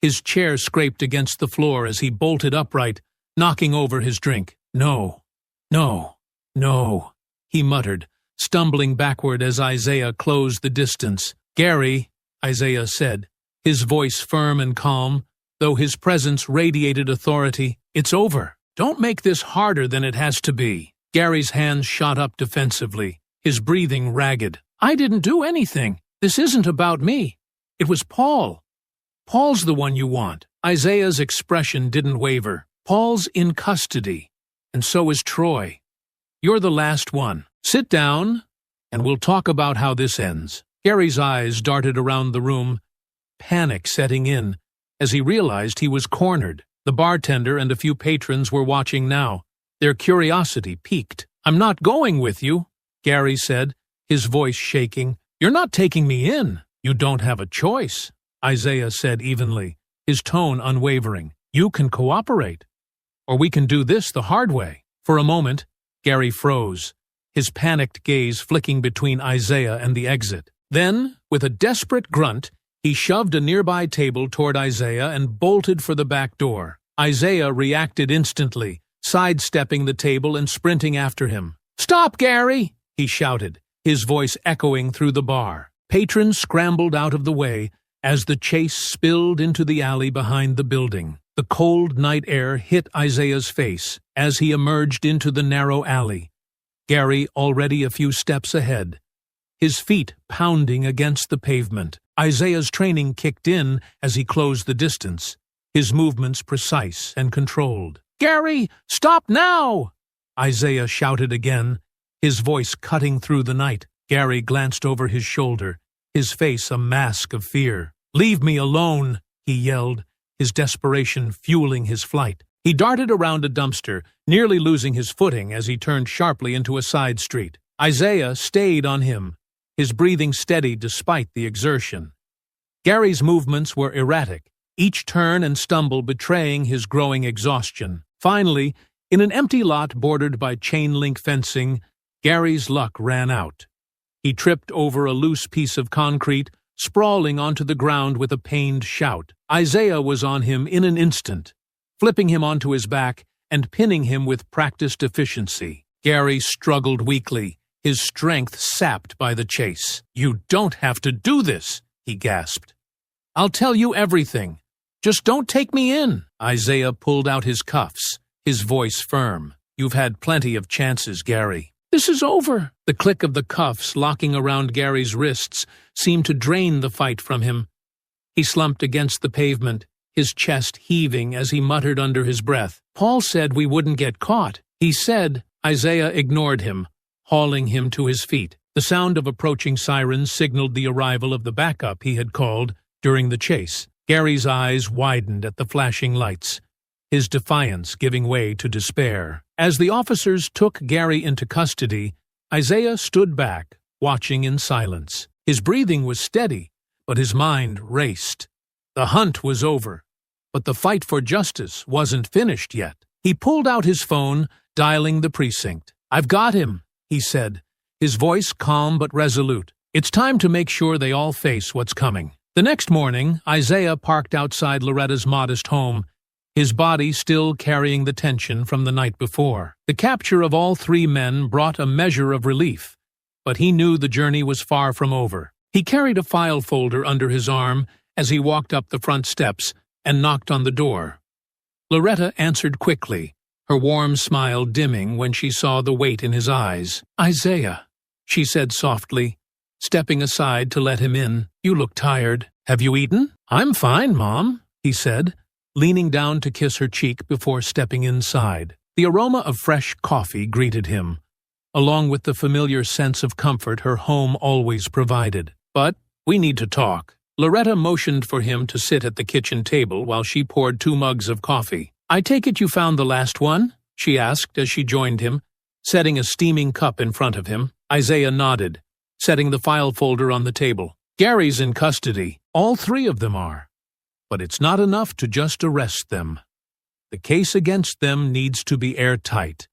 A: His chair scraped against the floor as he bolted upright, knocking over his drink. "No, no, no," he muttered, stumbling backward as Isaiah closed the distance. "Gary," Isaiah said, his voice firm and calm, though his presence radiated authority, "it's over. Don't make this harder than it has to be." Gary's hands shot up defensively, his breathing ragged. "I didn't do anything. This isn't about me. It was Paul. Paul's the one you want." Isaiah's expression didn't waver. Paul's in custody, and so is Troy. You're the last one. Sit down, and we'll talk about how this ends." Gary's eyes darted around the room, panic setting in, as he realized he was cornered. The bartender and a few patrons were watching now, their curiosity piqued. "I'm not going with you," Gary said, his voice shaking. "You're not taking me in. You don't have a choice," Isaiah said evenly, his tone unwavering. "You can cooperate, or we can do this the hard way." For a moment, Gary froze, his panicked gaze flicking between Isaiah and the exit. Then, with a desperate grunt, he shoved a nearby table toward Isaiah and bolted for the back door. Isaiah reacted instantly, sidestepping the table and sprinting after him. "Stop, Gary!" he shouted, his voice echoing through the bar. Patrons scrambled out of the way as the chase spilled into the alley behind the building. The cold night air hit Isaiah's face as he emerged into the narrow alley, Gary already a few steps ahead, his feet pounding against the pavement. Isaiah's training kicked in as he closed the distance, his movements precise and controlled. "Gary, stop now!" Isaiah shouted again, his voice cutting through the night. Gary glanced over his shoulder, his face a mask of fear. "Leave me alone," he yelled, his desperation fueling his flight. He darted around a dumpster, nearly losing his footing as he turned sharply into a side street. Isaiah stayed on him, his breathing steady despite the exertion. Gary's movements were erratic, each turn and stumble betraying his growing exhaustion. Finally, in an empty lot bordered by chain-link fencing, Gary's luck ran out. He tripped over a loose piece of concrete, sprawling onto the ground with a pained shout. Isaiah was on him in an instant, flipping him onto his back and pinning him with practiced efficiency. Gary struggled weakly, his strength sapped by the chase. "You don't have to do this," he gasped. "I'll tell you everything. Just don't take me in." Isaiah pulled out his cuffs, his voice firm. "You've had plenty of chances, Gary. This is over." The click of the cuffs locking around Gary's wrists seemed to drain the fight from him. He slumped against the pavement, his chest heaving as he muttered under his breath. "Paul said we wouldn't get caught." "He said." Isaiah ignored him, hauling him to his feet. The sound of approaching sirens signaled the arrival of the backup he had called during the chase. Gary's eyes widened at the flashing lights, his defiance giving way to despair. As the officers took Gary into custody, Isaiah stood back, watching in silence. His breathing was steady, but his mind raced. The hunt was over, but the fight for justice wasn't finished yet. He pulled out his phone, dialing the precinct. "I've got him," he said, his voice calm but resolute. "It's time to make sure they all face what's coming." The next morning, Isaiah parked outside Loretta's modest home, his body still carrying the tension from the night before. The capture of all three men brought a measure of relief, but he knew the journey was far from over. He carried a file folder under his arm as he walked up the front steps and knocked on the door. Loretta answered quickly, her warm smile dimming when she saw the weight in his eyes. "Isaiah," she said softly, stepping aside to let him in. "You look tired. Have you eaten?" "I'm fine, Mom," he said, leaning down to kiss her cheek before stepping inside. The aroma of fresh coffee greeted him, along with the familiar sense of comfort her home always provided. "But we need to talk." Loretta motioned for him to sit at the kitchen table while she poured 2 mugs of coffee. "I take it you found the last one?" she asked as she joined him, setting a steaming cup in front of him. Isaiah nodded, setting the file folder on the table. "Gary's in custody. All 3 of them are. But it's not enough to just arrest them. The case against them needs to be airtight,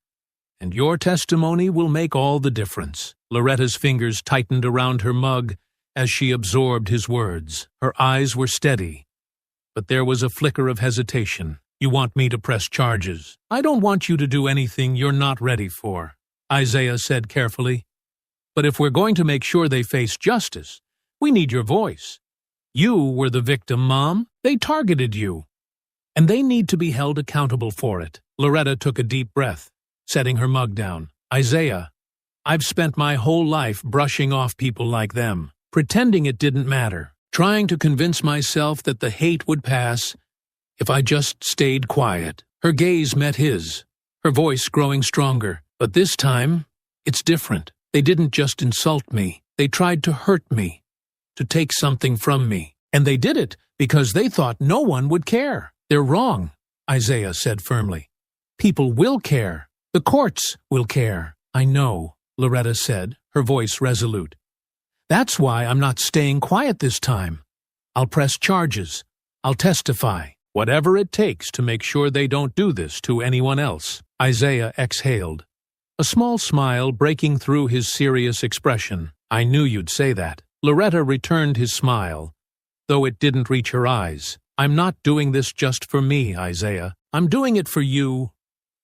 A: and your testimony will make all the difference." Loretta's fingers tightened around her mug as she absorbed his words. Her eyes were steady, but there was a flicker of hesitation. "You want me to press charges?" "I don't want you to do anything you're not ready for," Isaiah said carefully. "But if we're going to make sure they face justice, we need your voice. You were the victim, Mom. They targeted you, and they need to be held accountable for it." Loretta took a deep breath, setting her mug down. "Isaiah, I've spent my whole life brushing off people like them, pretending it didn't matter, trying to convince myself that the hate would pass if I just stayed quiet. Her gaze met his, her voice growing stronger. But this time, it's different. They didn't just insult me. They tried to hurt me, to take something from me. And they did it because they thought no one would care. They're wrong, Isaiah said firmly. People will care. The courts will care. I know, Loretta said, her voice resolute. That's why I'm not staying quiet this time. I'll press charges. I'll testify. Whatever it takes to make sure they don't do this to anyone else. Isaiah exhaled, a small smile breaking through his serious expression. I knew you'd say that. Loretta returned his smile, though it didn't reach her eyes. I'm not doing this just for me, Isaiah. I'm doing it for you,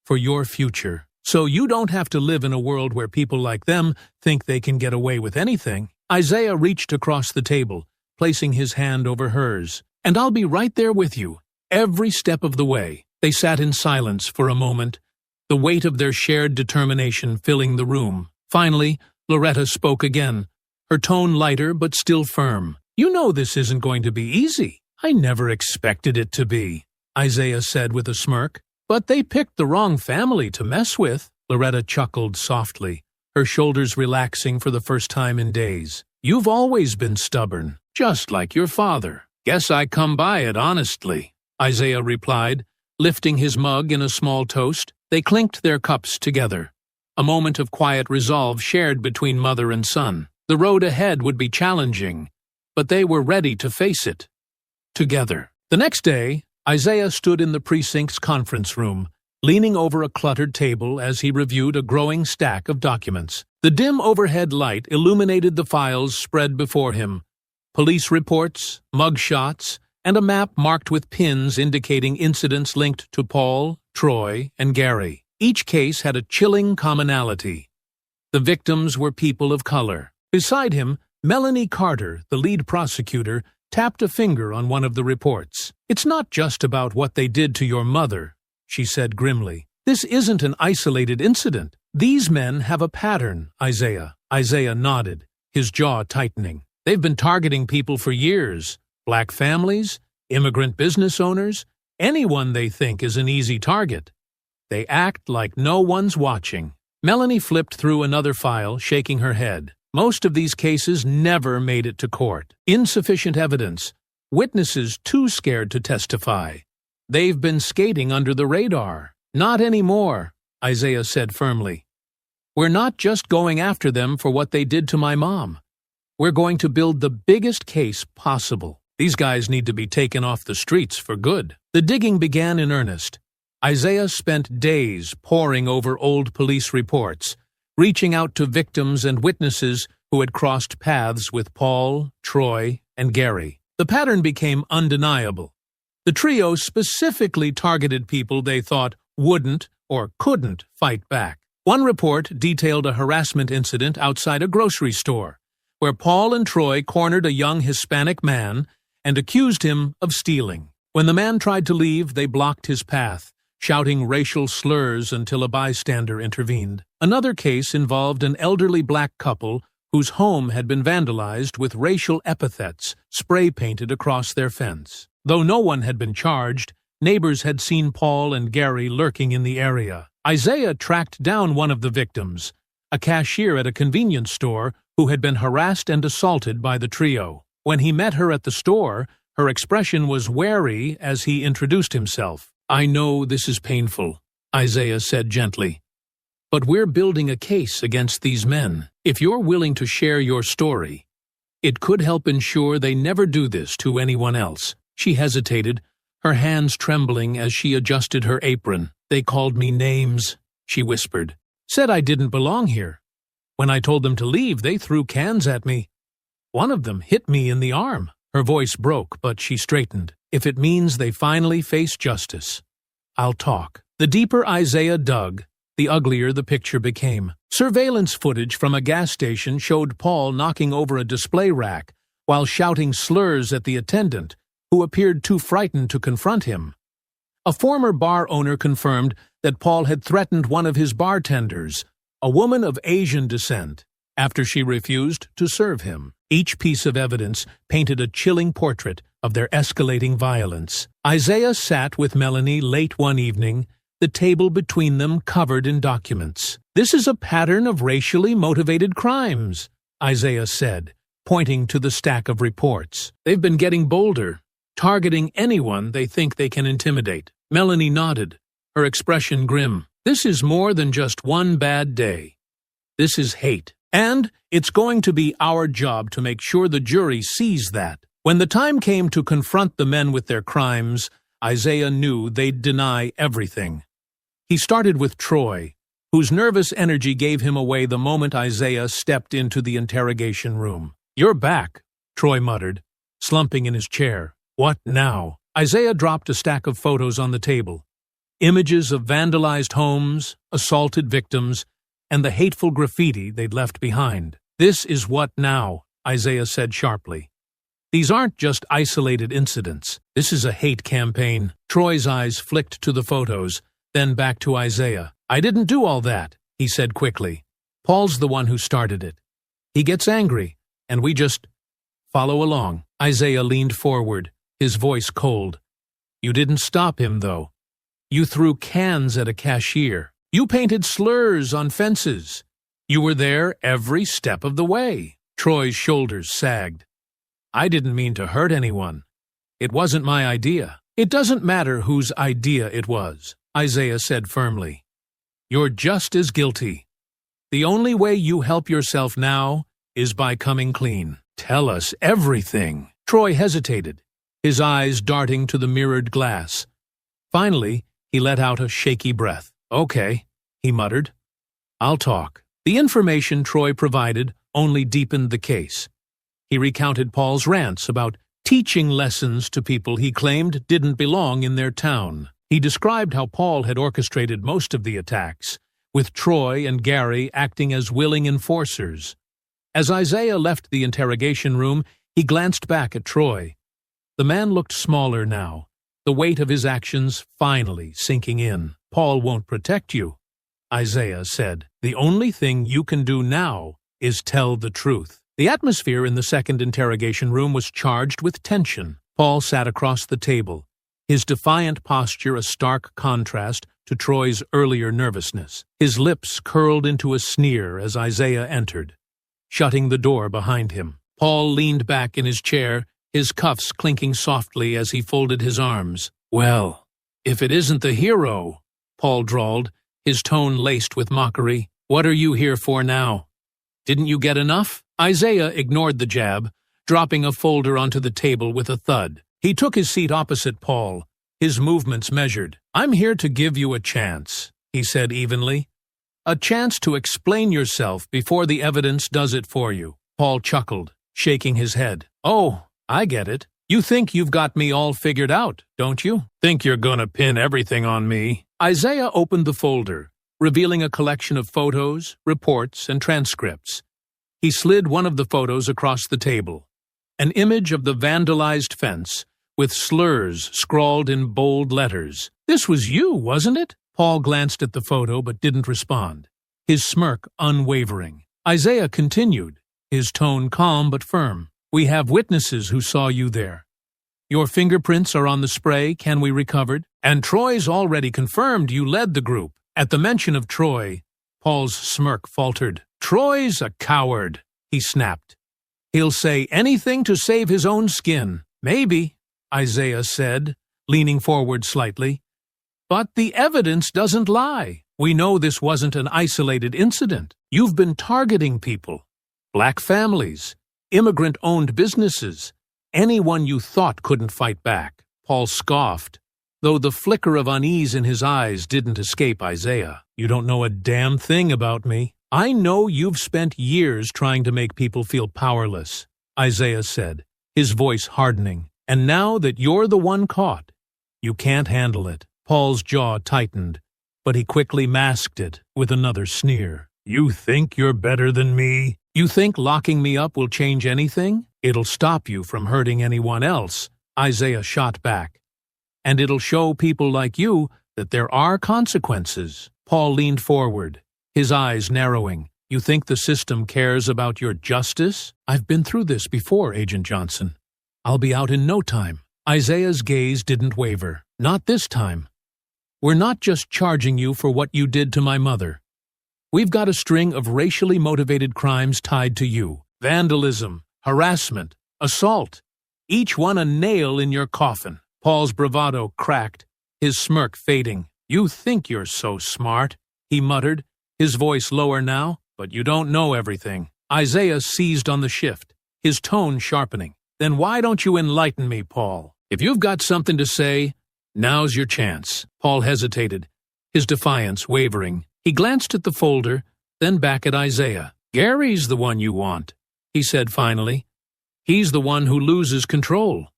A: for your future. So you don't have to live in a world where people like them think they can get away with anything. Isaiah reached across the table, placing his hand over hers. And I'll be right there with you, every step of the way. They sat in silence for a moment, the weight of their shared determination filling the room. Finally, Loretta spoke again, her tone lighter but still firm. You know this isn't going to be easy. I never expected it to be, Isaiah said with a smirk. But they picked the wrong family to mess with. Loretta chuckled softly, her shoulders relaxing for the first time in days. You've always been stubborn, just like your father. Guess I come by it honestly, Isaiah replied, lifting his mug in a small toast. They clinked their cups together, a moment of quiet resolve shared between mother and son. The road ahead would be challenging, but they were ready to face it. Together. The next day, Isaiah stood in the precinct's conference room, leaning over a cluttered table as he reviewed a growing stack of documents. The dim overhead light illuminated the files spread before him. Police reports, mugshots, and a map marked with pins indicating incidents linked to Paul, Troy, and Gary. Each case had a chilling commonality. The victims were people of color. Beside him, Melanie Carter, the lead prosecutor, tapped a finger on one of the reports. It's not just about what they did to your mother, she said grimly. This isn't an isolated incident. These men have a pattern, Isaiah. Isaiah nodded, his jaw tightening. They've been targeting people for years. Black families, immigrant business owners, anyone they think is an easy target. They act like no one's watching. Melanie flipped through another file, shaking her head. Most of these cases never made it to court. Insufficient evidence. Witnesses too scared to testify. They've been skating under the radar. Not anymore, Isaiah said firmly. We're not just going after them for what they did to my mom. We're going to build the biggest case possible. These guys need to be taken off the streets for good. The digging began in earnest. Isaiah spent days poring over old police reports, reaching out to victims and witnesses who had crossed paths with Paul, Troy, and Gary. The pattern became undeniable. The trio specifically targeted people they thought wouldn't or couldn't fight back. One report detailed a harassment incident outside a grocery store, where Paul and Troy cornered a young Hispanic man and accused him of stealing. When the man tried to leave, they blocked his path, shouting racial slurs until a bystander intervened. Another case involved an elderly black couple whose home had been vandalized with racial epithets spray-painted across their fence. Though no one had been charged, neighbors had seen Paul and Gary lurking in the area. Isaiah tracked down one of the victims, a cashier at a convenience store who had been harassed and assaulted by the trio. When he met her at the store, her expression was wary as he introduced himself. I know this is painful, Isaiah said gently. But we're building a case against these men. If you're willing to share your story, it could help ensure they never do this to anyone else. She hesitated, her hands trembling as she adjusted her apron. They called me names, she whispered. Said I didn't belong here. When I told them to leave, they threw cans at me. One of them hit me in the arm. Her voice broke, but she straightened. If it means they finally face justice, I'll talk. The deeper Isaiah dug, the uglier the picture became. Surveillance footage from a gas station showed Paul knocking over a display rack while shouting slurs at the attendant, who appeared too frightened to confront him. A former bar owner confirmed that Paul had threatened one of his bartenders, a woman of Asian descent, after she refused to serve him. Each piece of evidence painted a chilling portrait of their escalating violence. Isaiah sat with Melanie late one evening, the table between them covered in documents. "This is a pattern of racially motivated crimes," Isaiah said, pointing to the stack of reports. "They've been getting bolder, targeting anyone they think they can intimidate." Melanie nodded, her expression grim. "This is more than just one bad day. This is hate. And it's going to be our job to make sure the jury sees that." When the time came to confront the men with their crimes, Isaiah knew they'd deny everything. He started with Troy, whose nervous energy gave him away the moment Isaiah stepped into the interrogation room. "You're back," Troy muttered, slumping in his chair. "What now?" Isaiah dropped a stack of photos on the table. Images of vandalized homes, assaulted victims, and the hateful graffiti they'd left behind. "This is what now?" Isaiah said sharply. "These aren't just isolated incidents. This is a hate campaign." Troy's eyes flicked to the photos, then back to Isaiah. "I didn't do all that," he said quickly. "Paul's the one who started it. He gets angry, and we just follow along." Isaiah leaned forward, his voice cold. "You didn't stop him, though. You threw cans at a cashier. You painted slurs on fences. You were there every step of the way." Troy's shoulders sagged. "I didn't mean to hurt anyone. It wasn't my idea." "It doesn't matter whose idea it was," Isaiah said firmly. "You're just as guilty. The only way you help yourself now is by coming clean. Tell us everything." Troy hesitated, his eyes darting to the mirrored glass. Finally, he let out a shaky breath. "Okay," he muttered. "I'll talk." The information Troy provided only deepened the case. He recounted Paul's rants about teaching lessons to people he claimed didn't belong in their town. He described how Paul had orchestrated most of the attacks, with Troy and Gary acting as willing enforcers. As Isaiah left the interrogation room, he glanced back at Troy. The man looked smaller now, the weight of his actions finally sinking in. "Paul won't protect you," Isaiah said. "The only thing you can do now is tell the truth." The atmosphere in the second interrogation room was charged with tension. Paul sat across the table, his defiant posture a stark contrast to Troy's earlier nervousness. His lips curled into a sneer as Isaiah entered, shutting the door behind him. Paul leaned back in his chair, his cuffs clinking softly as he folded his arms. "Well, if it isn't the hero," Paul drawled, his tone laced with mockery. "What are you here for now? Didn't you get enough?" Isaiah ignored the jab, dropping a folder onto the table with a thud. He took his seat opposite Paul, his movements measured. "I'm here to give you a chance," he said evenly. "A chance to explain yourself before the evidence does it for you." Paul chuckled, shaking his head. "Oh, I get it. You think you've got me all figured out, don't you? Think you're gonna pin everything on me?" Isaiah opened the folder, revealing a collection of photos, reports, and transcripts. He slid one of the photos across the table, an image of the vandalized fence, with slurs scrawled in bold letters. "This was you, wasn't it?" Paul glanced at the photo but didn't respond, his smirk unwavering. Isaiah continued, his tone calm but firm. "We have witnesses who saw you there. Your fingerprints are on the spray Can we recovered, and Troy's already confirmed you led the group." At the mention of Troy, Paul's smirk faltered. "Troy's a coward," he snapped. "He'll say anything to save his own skin." "Maybe," Isaiah said, leaning forward slightly. "But the evidence doesn't lie. We know this wasn't an isolated incident. You've been targeting people, black families, immigrant-owned businesses, anyone you thought couldn't fight back." Paul scoffed, though the flicker of unease in his eyes didn't escape Isaiah. "You don't know a damn thing about me." "I know you've spent years trying to make people feel powerless," Isaiah said, his voice hardening. "And now that you're the one caught, you can't handle it." Paul's jaw tightened, but he quickly masked it with another sneer. "You think you're better than me? You think locking me up will change anything? It'll stop you from hurting anyone else," Isaiah shot back. "And it'll show people like you that there are consequences." Paul leaned forward, his eyes narrowing. "You think the system cares about your justice?" "I've been through this before, Agent Johnson. I'll be out in no time." Isaiah's gaze didn't waver. Not this time. We're not just charging you for what you did to my mother. We've got a string of racially motivated crimes tied to you. Vandalism, harassment, assault. Each one a nail in your coffin. Paul's bravado cracked, his smirk fading. You think you're so smart, he muttered, his voice lower now, but you don't know everything. Isaiah seized on the shift, his tone sharpening. Then why don't you enlighten me, Paul? If you've got something to say, now's your chance. Paul hesitated, his defiance wavering. He glanced at the folder, then back at Isaiah. Gary's the one you want, he said finally. He's the one who loses control.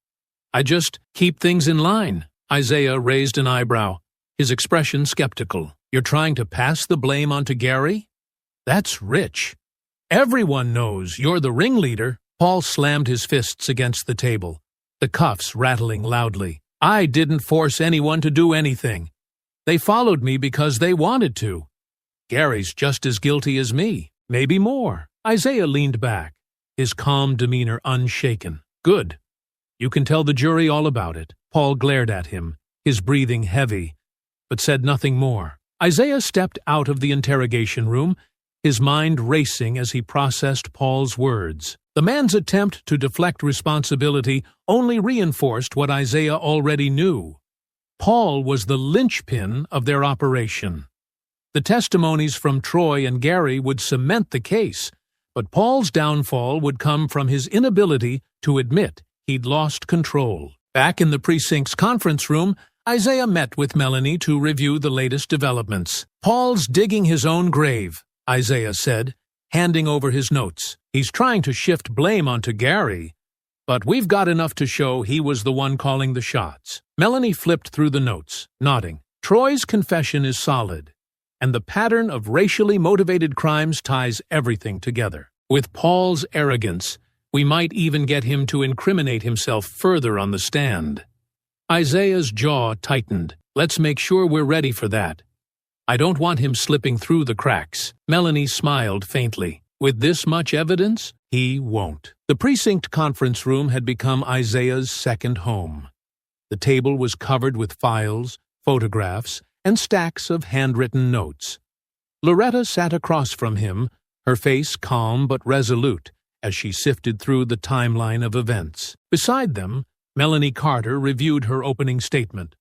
A: I just keep things in line. Isaiah raised an eyebrow, his expression skeptical. You're trying to pass the blame onto Gary? That's rich. Everyone knows you're the ringleader. Paul slammed his fists against the table, the cuffs rattling loudly. I didn't force anyone to do anything. They followed me because they wanted to. Gary's just as guilty as me, maybe more. Isaiah leaned back, his calm demeanor unshaken. Good. You can tell the jury all about it. Paul glared at him, his breathing heavy, but said nothing more. Isaiah stepped out of the interrogation room, his mind racing as he processed Paul's words. The man's attempt to deflect responsibility only reinforced what Isaiah already knew. Paul was the linchpin of their operation. The testimonies from Troy and Gary would cement the case, but Paul's downfall would come from his inability to admit he'd lost control. Back in the precinct's conference room, Isaiah met with Melanie to review the latest developments. Paul's digging his own grave, Isaiah said, handing over his notes. He's trying to shift blame onto Gary, but we've got enough to show he was the one calling the shots. Melanie flipped through the notes, nodding. Troy's confession is solid, and the pattern of racially motivated crimes ties everything together. With Paul's arrogance, we might even get him to incriminate himself further on the stand. Isaiah's jaw tightened. Let's make sure we're ready for that. I don't want him slipping through the cracks. Melanie smiled faintly. With this much evidence, he won't. The precinct conference room had become Isaiah's second home. The table was covered with files, photographs, and stacks of handwritten notes. Loretta sat across from him, her face calm but resolute, as she sifted through the timeline of events. Beside them, Melanie Carter reviewed her opening statement,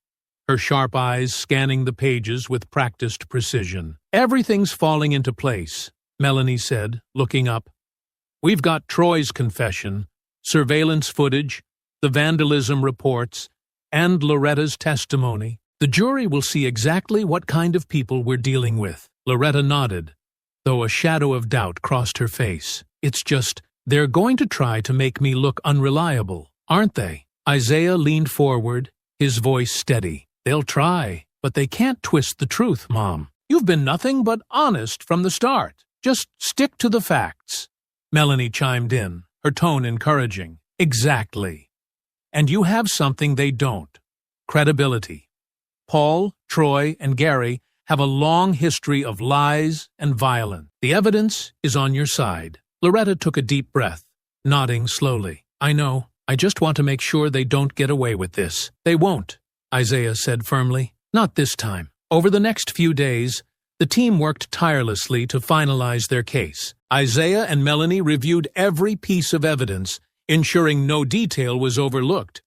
A: her sharp eyes scanning the pages with practiced precision. Everything's falling into place, Melanie said, looking up. We've got Troy's confession, surveillance footage, the vandalism reports, and Loretta's testimony. The jury will see exactly what kind of people we're dealing with. Loretta nodded, though a shadow of doubt crossed her face. It's just, they're going to try to make me look unreliable, aren't they? Isaiah leaned forward, his voice steady. They'll try, but they can't twist the truth, Mom. You've been nothing but honest from the start. Just stick to the facts. Melanie chimed in, her tone encouraging. Exactly. And you have something they don't. Credibility. Paul, Troy, and Gary have a long history of lies and violence. The evidence is on your side. Loretta took a deep breath, nodding slowly. I know. I just want to make sure they don't get away with this. They won't, Isaiah said firmly. Not this time. Over the next few days, the team worked tirelessly to finalize their case. Isaiah and Melanie reviewed every piece of evidence, ensuring no detail was overlooked.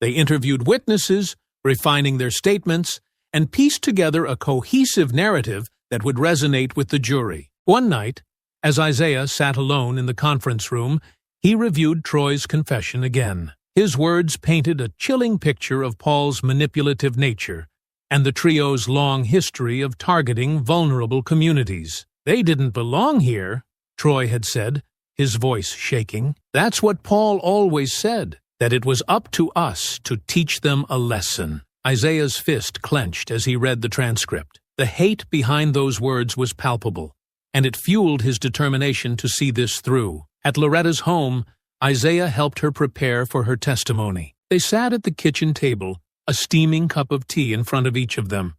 A: They interviewed witnesses, refining their statements, and pieced together a cohesive narrative that would resonate with the jury. One night, as Isaiah sat alone in the conference room, he reviewed Troy's confession again. His words painted a chilling picture of Paul's manipulative nature and the trio's long history of targeting vulnerable communities. They didn't belong here, Troy had said, his voice shaking. That's what Paul always said, that it was up to us to teach them a lesson. Isaiah's fist clenched as he read the transcript. The hate behind those words was palpable, and it fueled his determination to see this through. At Loretta's home, Isaiah helped her prepare for her testimony. They sat at the kitchen table, a steaming cup of tea in front of each of them.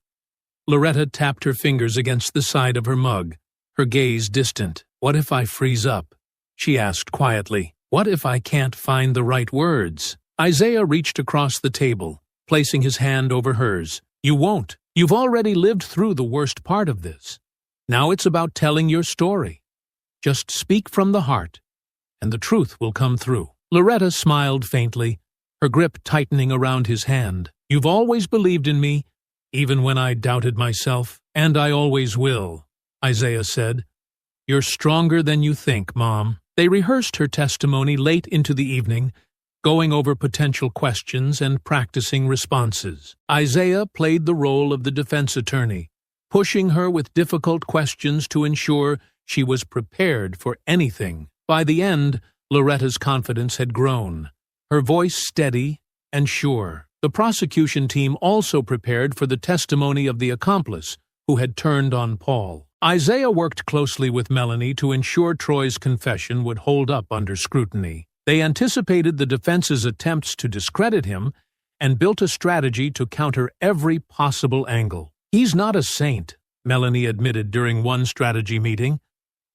A: Loretta tapped her fingers against the side of her mug, her gaze distant. What if I freeze up? She asked quietly. What if I can't find the right words? Isaiah reached across the table, placing his hand over hers. You won't. You've already lived through the worst part of this. Now it's about telling your story. Just speak from the heart, and the truth will come through. Loretta smiled faintly, her grip tightening around his hand. You've always believed in me, even when I doubted myself, and I always will, Isaiah said. You're stronger than you think, Mom. They rehearsed her testimony late into the evening, going over potential questions and practicing responses. Isaiah played the role of the defense attorney, pushing her with difficult questions to ensure she was prepared for anything. By the end, Loretta's confidence had grown, her voice steady and sure. The prosecution team also prepared for the testimony of the accomplice who had turned on Paul. Isaiah worked closely with Melanie to ensure Troy's confession would hold up under scrutiny. They anticipated the defense's attempts to discredit him and built a strategy to counter every possible angle. He's not a saint, Melanie admitted during one strategy meeting,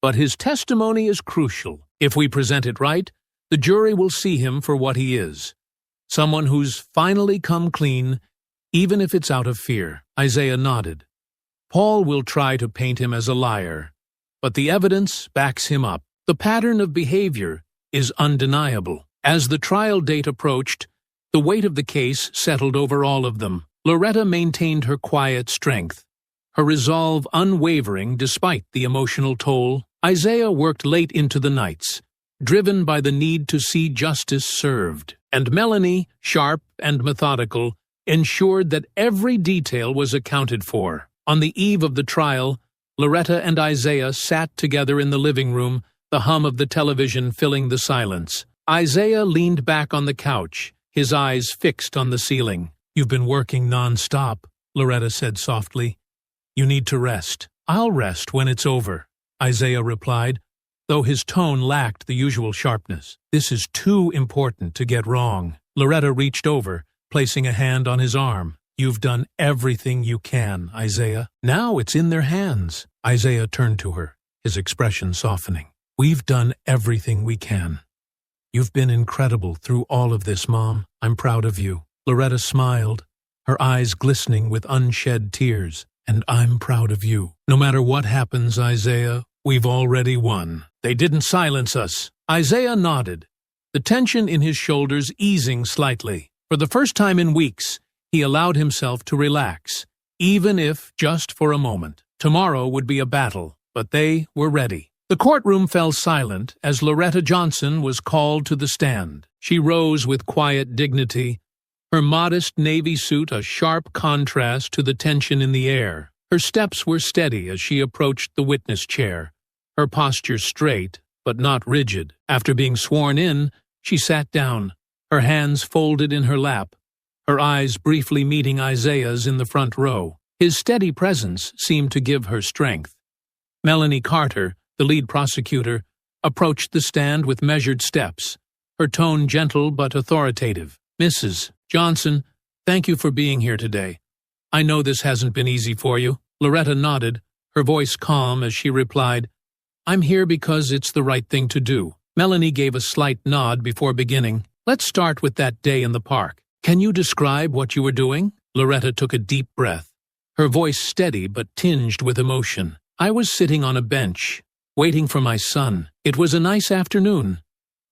A: but his testimony is crucial. If we present it right, the jury will see him for what he is. Someone who's finally come clean, even if it's out of fear. Isaiah nodded. Paul will try to paint him as a liar, but the evidence backs him up. The pattern of behavior is undeniable. As the trial date approached, the weight of the case settled over all of them. Loretta maintained her quiet strength, her resolve unwavering despite the emotional toll. Isaiah worked late into the nights, driven by the need to see justice served, and Melanie, sharp and methodical, ensured that every detail was accounted for. On the eve of the trial, Loretta and Isaiah sat together in the living room, the hum of the television filling the silence. Isaiah leaned back on the couch, his eyes fixed on the ceiling. You've been working non-stop, Loretta said softly. You need to rest. I'll rest when it's over, Isaiah replied, though his tone lacked the usual sharpness. This is too important to get wrong. Loretta reached over, placing a hand on his arm. You've done everything you can, Isaiah. Now it's in their hands. Isaiah turned to her, his expression softening. We've done everything we can. You've been incredible through all of this, Mom. I'm proud of you. Loretta smiled, her eyes glistening with unshed tears. And I'm proud of you. No matter what happens, Isaiah, we've already won. They didn't silence us. Isaiah nodded, the tension in his shoulders easing slightly. For the first time in weeks, he allowed himself to relax, even if just for a moment. Tomorrow would be a battle, but they were ready. The courtroom fell silent as Loretta Johnson was called to the stand. She rose with quiet dignity, her modest navy suit a sharp contrast to the tension in the air. Her steps were steady as she approached the witness chair, her posture straight but not rigid. After being sworn in, she sat down, her hands folded in her lap, her eyes briefly meeting Isaiah's in the front row. His steady presence seemed to give her strength. Melanie Carter, the lead prosecutor, approached the stand with measured steps, her tone gentle but authoritative. Mrs. Johnson, thank you for being here today. I know this hasn't been easy for you. Loretta nodded, her voice calm as she replied, I'm here because it's the right thing to do. Melanie gave a slight nod before beginning. Let's start with that day in the park. Can you describe what you were doing? Loretta took a deep breath, her voice steady but tinged with emotion. I was sitting on a bench, waiting for my son. It was a nice afternoon,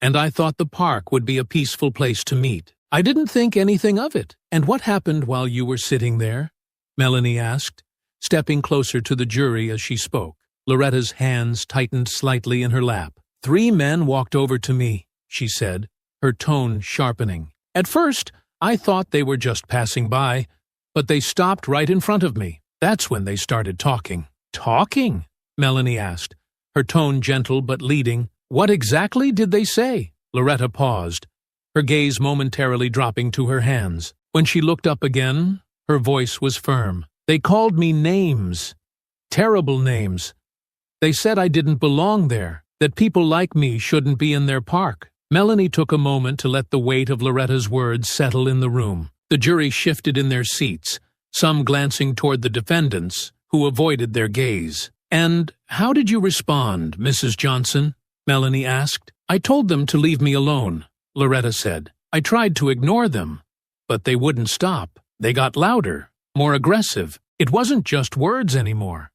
A: and I thought the park would be a peaceful place to meet. I didn't think anything of it. And what happened while you were sitting there? Melanie asked, stepping closer to the jury as she spoke. Loretta's hands tightened slightly in her lap. 3 men walked over to me, she said, her tone sharpening. At first, I thought they were just passing by, but they stopped right in front of me. That's when they started talking. Talking? Melanie asked, her tone gentle but leading. What exactly did they say? Loretta paused, her gaze momentarily dropping to her hands. When she looked up again, her voice was firm. They called me names. Terrible names. They said I didn't belong there, that people like me shouldn't be in their park. Melanie took a moment to let the weight of Loretta's words settle in the room. The jury shifted in their seats, some glancing toward the defendants, who avoided their gaze. And how did you respond, Mrs. Johnson? Melanie asked. I told them to leave me alone, Loretta said. I tried to ignore them, but they wouldn't stop. They got louder, more aggressive. It wasn't just words anymore.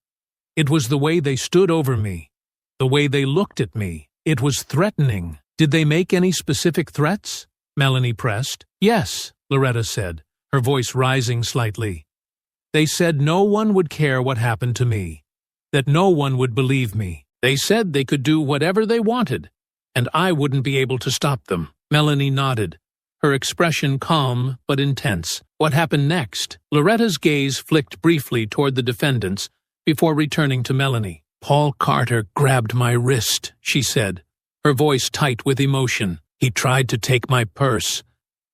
A: It was the way they stood over me, the way they looked at me. It was threatening. Did they make any specific threats? Melanie pressed. Yes, Loretta said, her voice rising slightly. They said no one would care what happened to me, that no one would believe me. They said they could do whatever they wanted, and I wouldn't be able to stop them. Melanie nodded, her expression calm but intense. What happened next? Loretta's gaze flicked briefly toward the defendants before returning to Melanie. Paul Carter grabbed my wrist, she said, her voice tight with emotion. He tried to take my purse.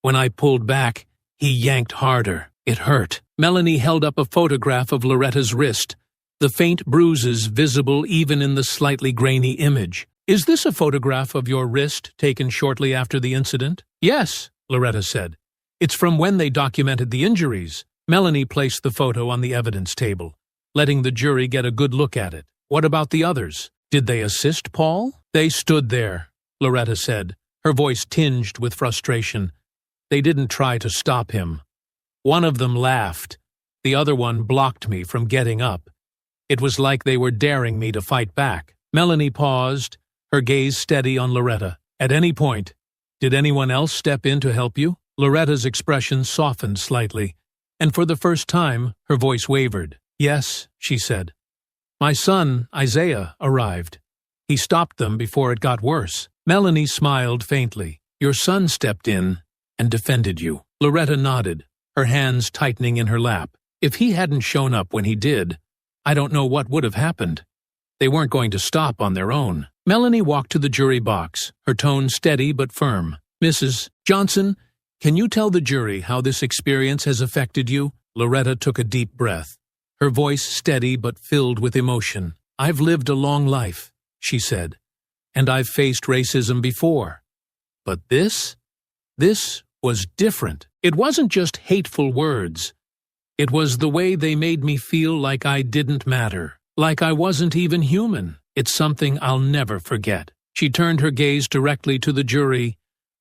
A: When I pulled back, he yanked harder. It hurt. Melanie held up a photograph of Loretta's wrist, the faint bruises visible even in the slightly grainy image. Is this a photograph of your wrist taken shortly after the incident? Yes, Loretta said. It's from when they documented the injuries. Melanie placed the photo on the evidence table, letting the jury get a good look at it. What about the others? Did they assist Paul? They stood there, Loretta said, her voice tinged with frustration. They didn't try to stop him. One of them laughed. The other one blocked me from getting up. It was like they were daring me to fight back. Melanie paused, her gaze steady on Loretta. At any point, did anyone else step in to help you? Loretta's expression softened slightly, and for the first time, her voice wavered. Yes, she said. My son, Isaiah, arrived. He stopped them before it got worse. Melanie smiled faintly. Your son stepped in and defended you. Loretta nodded, her hands tightening in her lap. If he hadn't shown up when he did, I don't know what would have happened. They weren't going to stop on their own. Melanie walked to the jury box, her tone steady but firm. Mrs. Johnson, can you tell the jury how this experience has affected you? Loretta took a deep breath, her voice steady but filled with emotion. I've lived a long life, she said, and I've faced racism before. But this was different. It wasn't just hateful words. It was the way they made me feel like I didn't matter, like I wasn't even human. It's something I'll never forget. She turned her gaze directly to the jury,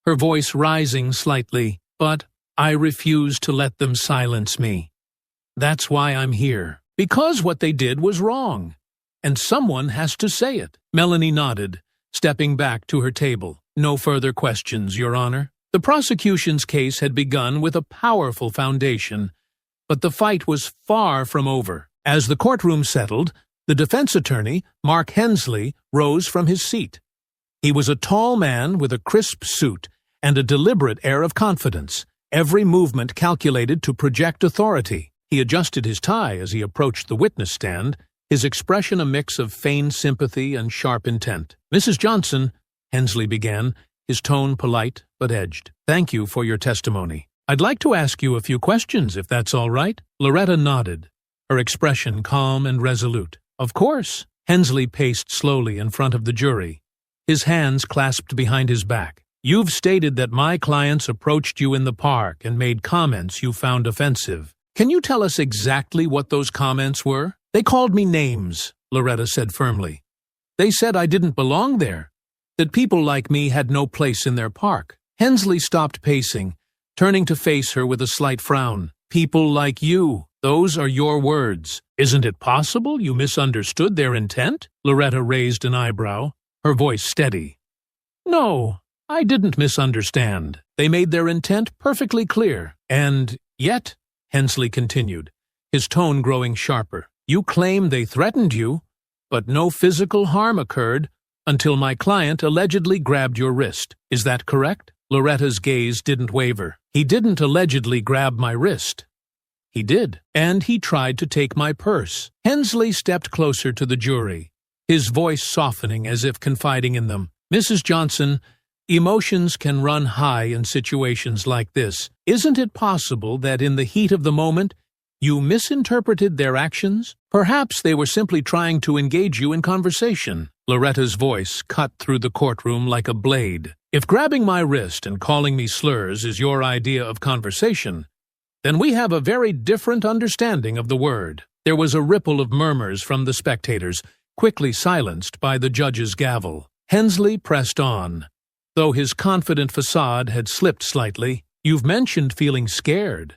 A: her voice rising slightly. But I refuse to let them silence me. That's why I'm here. Because what they did was wrong. And someone has to say it. Melanie nodded, stepping back to her table. No further questions, Your Honor. The prosecution's case had begun with a powerful foundation, but the fight was far from over. As the courtroom settled, the defense attorney, Mark Hensley, rose from his seat. He was a tall man with a crisp suit and a deliberate air of confidence, every movement calculated to project authority. He adjusted his tie as he approached the witness stand, his expression a mix of feigned sympathy and sharp intent. Mrs. Johnson, Hensley began, his tone polite but edged. Thank you for your testimony. I'd like to ask you a few questions, if that's all right. Loretta nodded, her expression calm and resolute. Of course. Hensley paced slowly in front of the jury, his hands clasped behind his back. You've stated that my clients approached you in the park and made comments you found offensive. Can you tell us exactly what those comments were? They called me names, Loretta said firmly. They said I didn't belong there, that people like me had no place in their park. Hensley stopped pacing, turning to face her with a slight frown. People like you, those are your words. Isn't it possible you misunderstood their intent? Loretta raised an eyebrow, her voice steady. No, I didn't misunderstand. They made their intent perfectly clear. And yet, Hensley continued, his tone growing sharper, you claim they threatened you, but no physical harm occurred until my client allegedly grabbed your wrist. Is that correct? Loretta's gaze didn't waver. He didn't allegedly grab my wrist. He did, and he tried to take my purse. Hensley stepped closer to the jury, his voice softening as if confiding in them. Mrs. Johnson, emotions can run high in situations like this. Isn't it possible that in the heat of the moment, you misinterpreted their actions? Perhaps they were simply trying to engage you in conversation. Loretta's voice cut through the courtroom like a blade. If grabbing my wrist and calling me slurs is your idea of conversation, then we have a very different understanding of the word. There was a ripple of murmurs from the spectators, quickly silenced by the judge's gavel. Hensley pressed on. though his confident facade had slipped slightly. "You've mentioned feeling scared.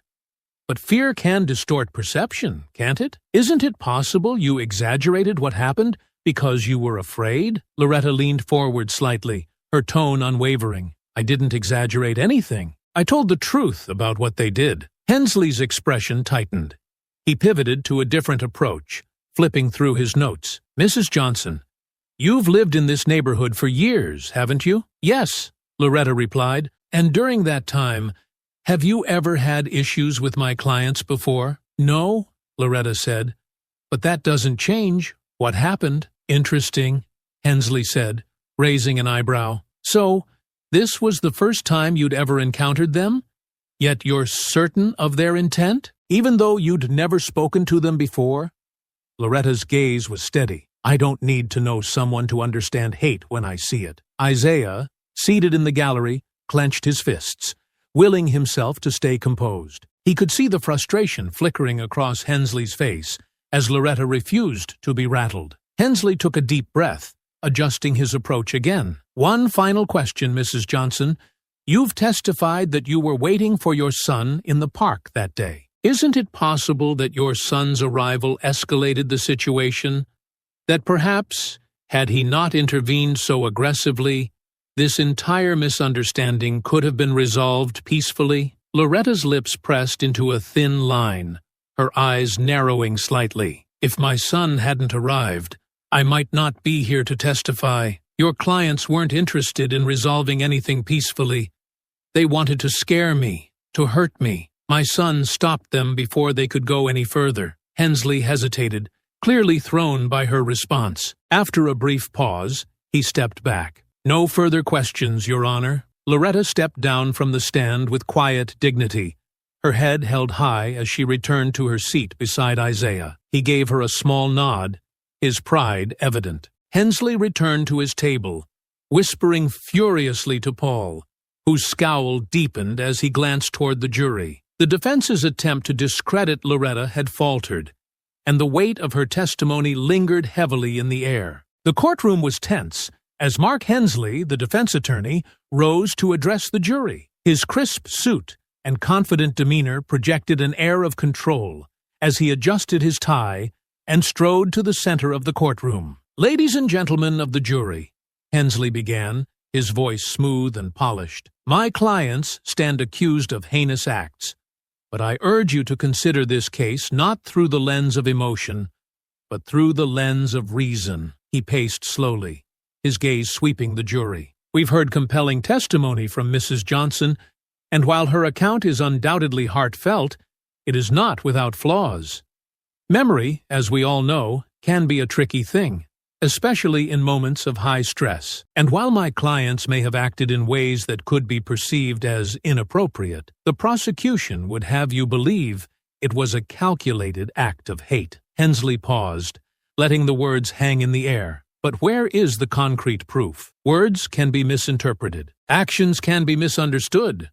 A: But fear can distort perception, can't it? Isn't it possible you exaggerated what happened because you were afraid?" Loretta leaned forward slightly, her tone unwavering. "I didn't exaggerate anything. I told the truth about what they did." Hensley's expression tightened. He pivoted to a different approach, flipping through his notes. "Mrs. Johnson, you've lived in this neighborhood for years, haven't you?" "Yes," Loretta replied. "And during that time, have you ever had issues with my clients before?" "No," Loretta said. "But that doesn't change what happened." "Interesting," Hensley said, raising an eyebrow. "So, this was the first time you'd ever encountered them? Yet you're certain of their intent, even though you'd never spoken to them before?" Loretta's gaze was steady. "I don't need to know someone to understand hate when I see it." Isaiah, seated in the gallery, clenched his fists, willing himself to stay composed. He could see the frustration flickering across Hensley's face as Loretta refused to be rattled. Hensley took a deep breath, adjusting his approach again. "One final question, Mrs. Johnson. You've testified that you were waiting for your son in the park that day. Isn't it possible that your son's arrival escalated the situation? That perhaps, had he not intervened so aggressively, this entire misunderstanding could have been resolved peacefully?" Loretta's lips pressed into a thin line, her eyes narrowing slightly. "If my son hadn't arrived, I might not be here to testify. Your clients weren't interested in resolving anything peacefully. They wanted to scare me, to hurt me. My son stopped them before they could go any further." Hensley hesitated, clearly thrown by her response. After a brief pause, he stepped back. "No further questions, Your Honor." Loretta stepped down from the stand with quiet dignity, her head held high as she returned to her seat beside Isaiah. He gave her a small nod, his pride evident. Hensley returned to his table, whispering furiously to Paul, whose scowl deepened as he glanced toward the jury. The defense's attempt to discredit Loretta had faltered, and the weight of her testimony lingered heavily in the air. The courtroom was tense as Mark Hensley, the defense attorney, rose to address the jury. His crisp suit and confident demeanor projected an air of control as he adjusted his tie and strode to the center of the courtroom. "Ladies and gentlemen of the jury," Hensley began, his voice smooth and polished, "my clients stand accused of heinous acts, but I urge you to consider this case not through the lens of emotion, but through the lens of reason." He paced slowly, his gaze sweeping the jury. "We've heard compelling testimony from Mrs. Johnson, and while her account is undoubtedly heartfelt, it is not without flaws. Memory, as we all know, can be a tricky thing, especially in moments of high stress. And while my clients may have acted in ways that could be perceived as inappropriate, the prosecution would have you believe it was a calculated act of hate." Hensley paused, letting the words hang in the air. "But where is the concrete proof? Words can be misinterpreted. Actions can be misunderstood.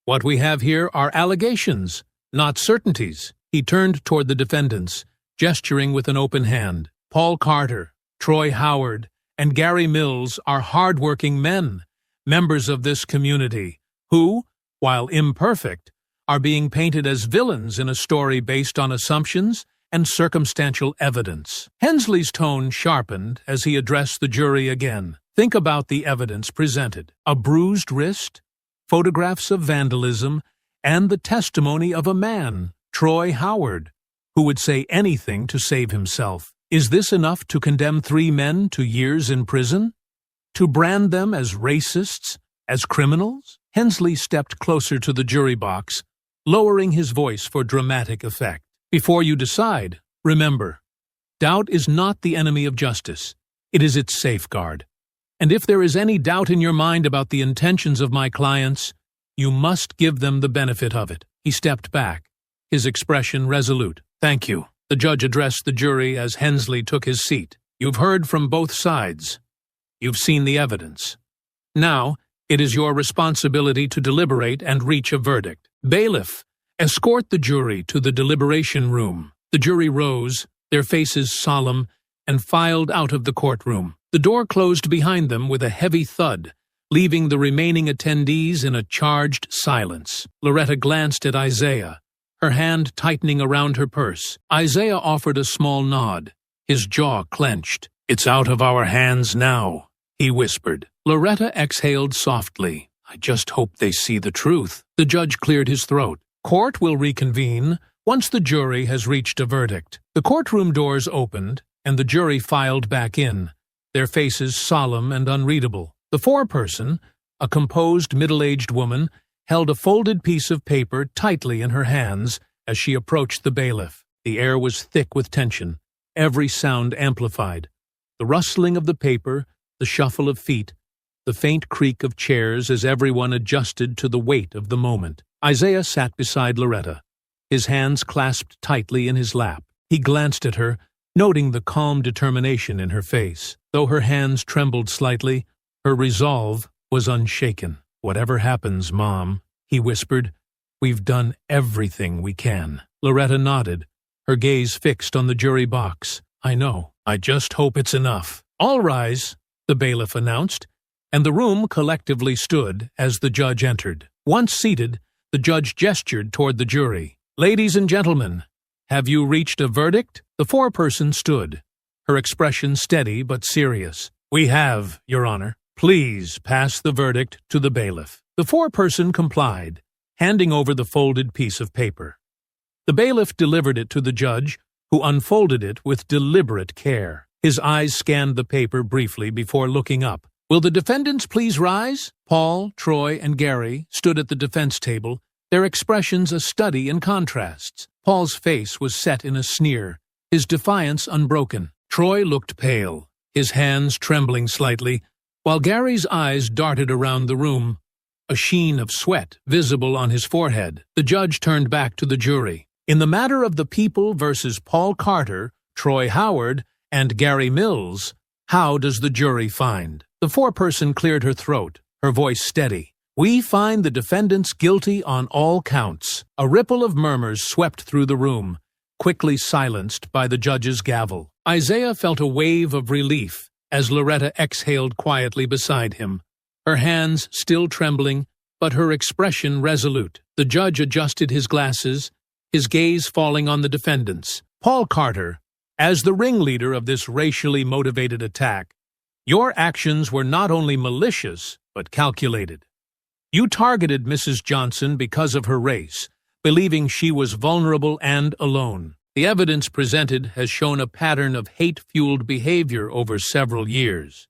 A: What we have here are allegations, not certainties." He turned toward the defendants, gesturing with an open hand. "Paul Carter, Troy Howard, and Gary Mills are hard-working men, members of this community, who, while imperfect, are being painted as villains in a story based on assumptions and circumstantial evidence." Hensley's tone sharpened as he addressed the jury again. "Think about the evidence presented. A bruised wrist, photographs of vandalism, and the testimony of a man, Troy Howard, who would say anything to save himself. Is this enough to condemn 3 men to years in prison? To brand them as racists, as criminals?" Hensley stepped closer to the jury box, lowering his voice for dramatic effect. "Before you decide, remember, doubt is not the enemy of justice. It is its safeguard. And if there is any doubt in your mind about the intentions of my clients, you must give them the benefit of it." He stepped back, his expression resolute. "Thank you." The judge addressed the jury as Hensley took his seat. "You've heard from both sides. You've seen the evidence. Now, it is your responsibility to deliberate and reach a verdict. Bailiff, escort the jury to the deliberation room." The jury rose, their faces solemn, and filed out of the courtroom. The door closed behind them with a heavy thud, leaving the remaining attendees in a charged silence. Loretta glanced at Isaiah, her hand tightening around her purse. Isaiah offered a small nod, his jaw clenched. "It's out of our hands now," he whispered. Loretta exhaled softly. "I just hope they see the truth." The judge cleared his throat. "Court will reconvene once the jury has reached a verdict." The courtroom doors opened, and the jury filed back in, their faces solemn and unreadable. The foreperson, a composed middle-aged woman, held a folded piece of paper tightly in her hands as she approached the bailiff. The air was thick with tension, every sound amplified. The rustling of the paper, the shuffle of feet, the faint creak of chairs as everyone adjusted to the weight of the moment. Isaiah sat beside Loretta, his hands clasped tightly in his lap. He glanced at her, noting the calm determination in her face. Though her hands trembled slightly, her resolve was unshaken. "Whatever happens, Mom," he whispered, "we've done everything we can." Loretta nodded, her gaze fixed on the jury box. "I know. I just hope it's enough." "All rise," the bailiff announced, and the room collectively stood as the judge entered. Once seated, the judge gestured toward the jury. "Ladies and gentlemen, have you reached a verdict?" The foreperson stood, her expression steady but serious. "We have, Your Honor." "Please pass the verdict to the bailiff." The foreperson complied, handing over the folded piece of paper. The bailiff delivered it to the judge, who unfolded it with deliberate care. His eyes scanned the paper briefly before looking up. "Will the defendants please rise?" Paul, Troy, and Gary stood at the defense table, their expressions a study in contrasts. Paul's face was set in a sneer, his defiance unbroken. Troy looked pale, his hands trembling slightly, while Gary's eyes darted around the room, a sheen of sweat visible on his forehead. The judge turned back to the jury. "In the matter of the people versus Paul Carter, Troy Howard, and Gary Mills, how does the jury find?" The foreperson cleared her throat, her voice steady. "We find the defendants guilty on all counts." A ripple of murmurs swept through the room, quickly silenced by the judge's gavel. Isaiah felt a wave of relief as Loretta exhaled quietly beside him, her hands still trembling, but her expression resolute. The judge adjusted his glasses, his gaze falling on the defendants. "Paul Carter, as the ringleader of this racially motivated attack, your actions were not only malicious, but calculated. You targeted Mrs. Johnson because of her race, believing she was vulnerable and alone. The evidence presented has shown a pattern of hate-fueled behavior over several years."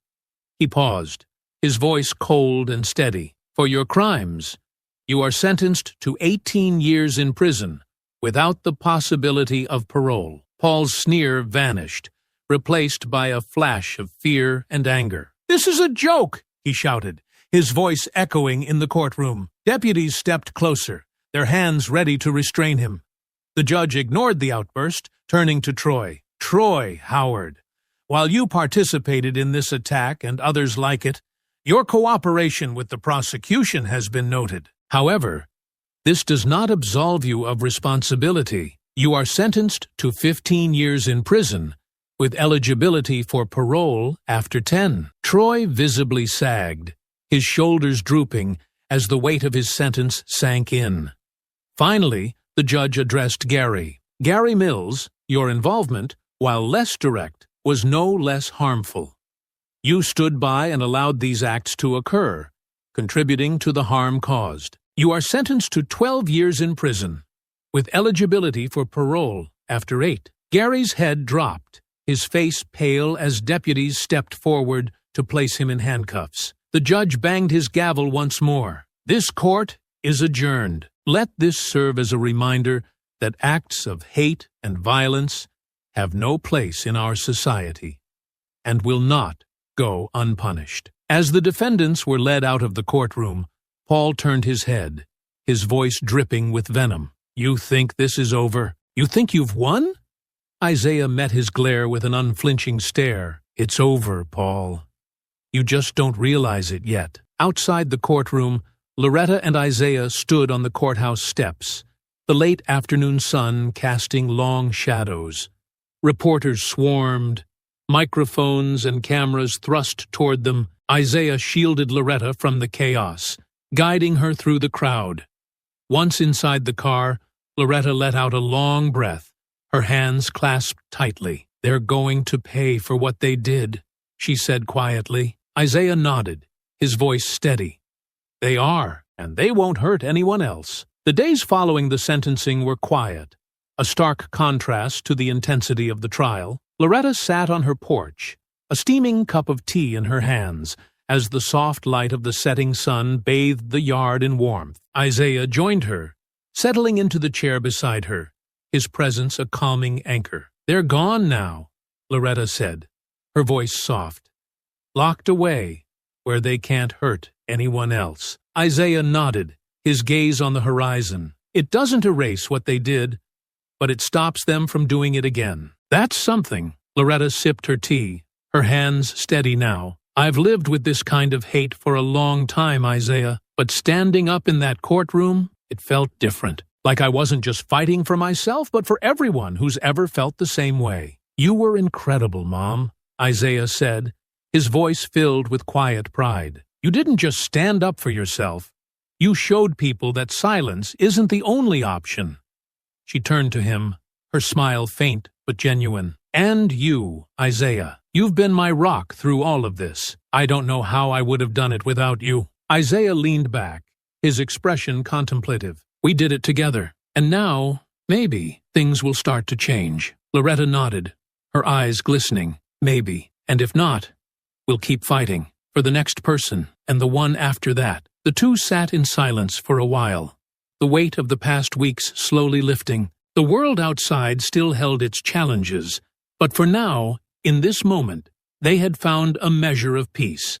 A: He paused, his voice cold and steady. "For your crimes, you are sentenced to 18 years in prison, without the possibility of parole." Paul's sneer vanished, replaced by a flash of fear and anger. "This is a joke!" he shouted, his voice echoing in the courtroom. Deputies stepped closer, their hands ready to restrain him. The judge ignored the outburst, turning to Troy. "Troy Howard, while you participated in this attack and others like it, your cooperation with the prosecution has been noted. However, this does not absolve you of responsibility. You are sentenced to 15 years in prison, with eligibility for parole after 10. Troy visibly sagged, his shoulders drooping as the weight of his sentence sank in. Finally, the judge addressed Gary. "Gary Mills, your involvement, while less direct, was no less harmful. You stood by and allowed these acts to occur, contributing to the harm caused. You are sentenced to 12 years in prison, with eligibility for parole after 8. Gary's head dropped, his face pale as deputies stepped forward to place him in handcuffs. The judge banged his gavel once more. "This court is adjourned. Let this serve as a reminder that acts of hate and violence have no place in our society and will not go unpunished." As the defendants were led out of the courtroom, Paul turned his head, his voice dripping with venom. "You think this is over? You think you've won?" Isaiah met his glare with an unflinching stare. "It's over, Paul. You just don't realize it yet." Outside the courtroom, Loretta and Isaiah stood on the courthouse steps, the late afternoon sun casting long shadows. Reporters swarmed, Microphones and cameras thrust toward them. Isaiah shielded Loretta from the chaos, guiding her through the crowd. Once inside the car, Loretta let out a long breath, her hands clasped tightly. "They're going to pay for what they did," she said quietly. Isaiah nodded, his voice steady. "They are, and they won't hurt anyone else." The days following the sentencing were quiet, a stark contrast to the intensity of the trial. Loretta sat on her porch, a steaming cup of tea in her hands, as the soft light of the setting sun bathed the yard in warmth. Isaiah joined her, settling into the chair beside her, his presence a calming anchor. "They're gone now," Loretta said, her voice soft. "Locked away, where they can't hurt anyone else." Isaiah nodded, his gaze on the horizon. "It doesn't erase what they did, but it stops them from doing it again. That's something." Loretta sipped her tea, her hands steady now. "I've lived with this kind of hate for a long time, Isaiah, but standing up in that courtroom, it felt different. Like I wasn't just fighting for myself, but for everyone who's ever felt the same way." "You were incredible, Mom," Isaiah said, his voice filled with quiet pride. "You didn't just stand up for yourself. You showed people that silence isn't the only option." She turned to him, her smile faint but genuine. "And you, Isaiah. You've been my rock through all of this. I don't know how I would have done it without you." Isaiah leaned back, his expression contemplative. "We did it together, and now, maybe, things will start to change." Loretta nodded, her eyes glistening. "Maybe, and if not, we'll keep fighting, for the next person, and the one after that." The two sat in silence for a while, the weight of the past weeks slowly lifting. The world outside still held its challenges, but for now, in this moment, they had found a measure of peace.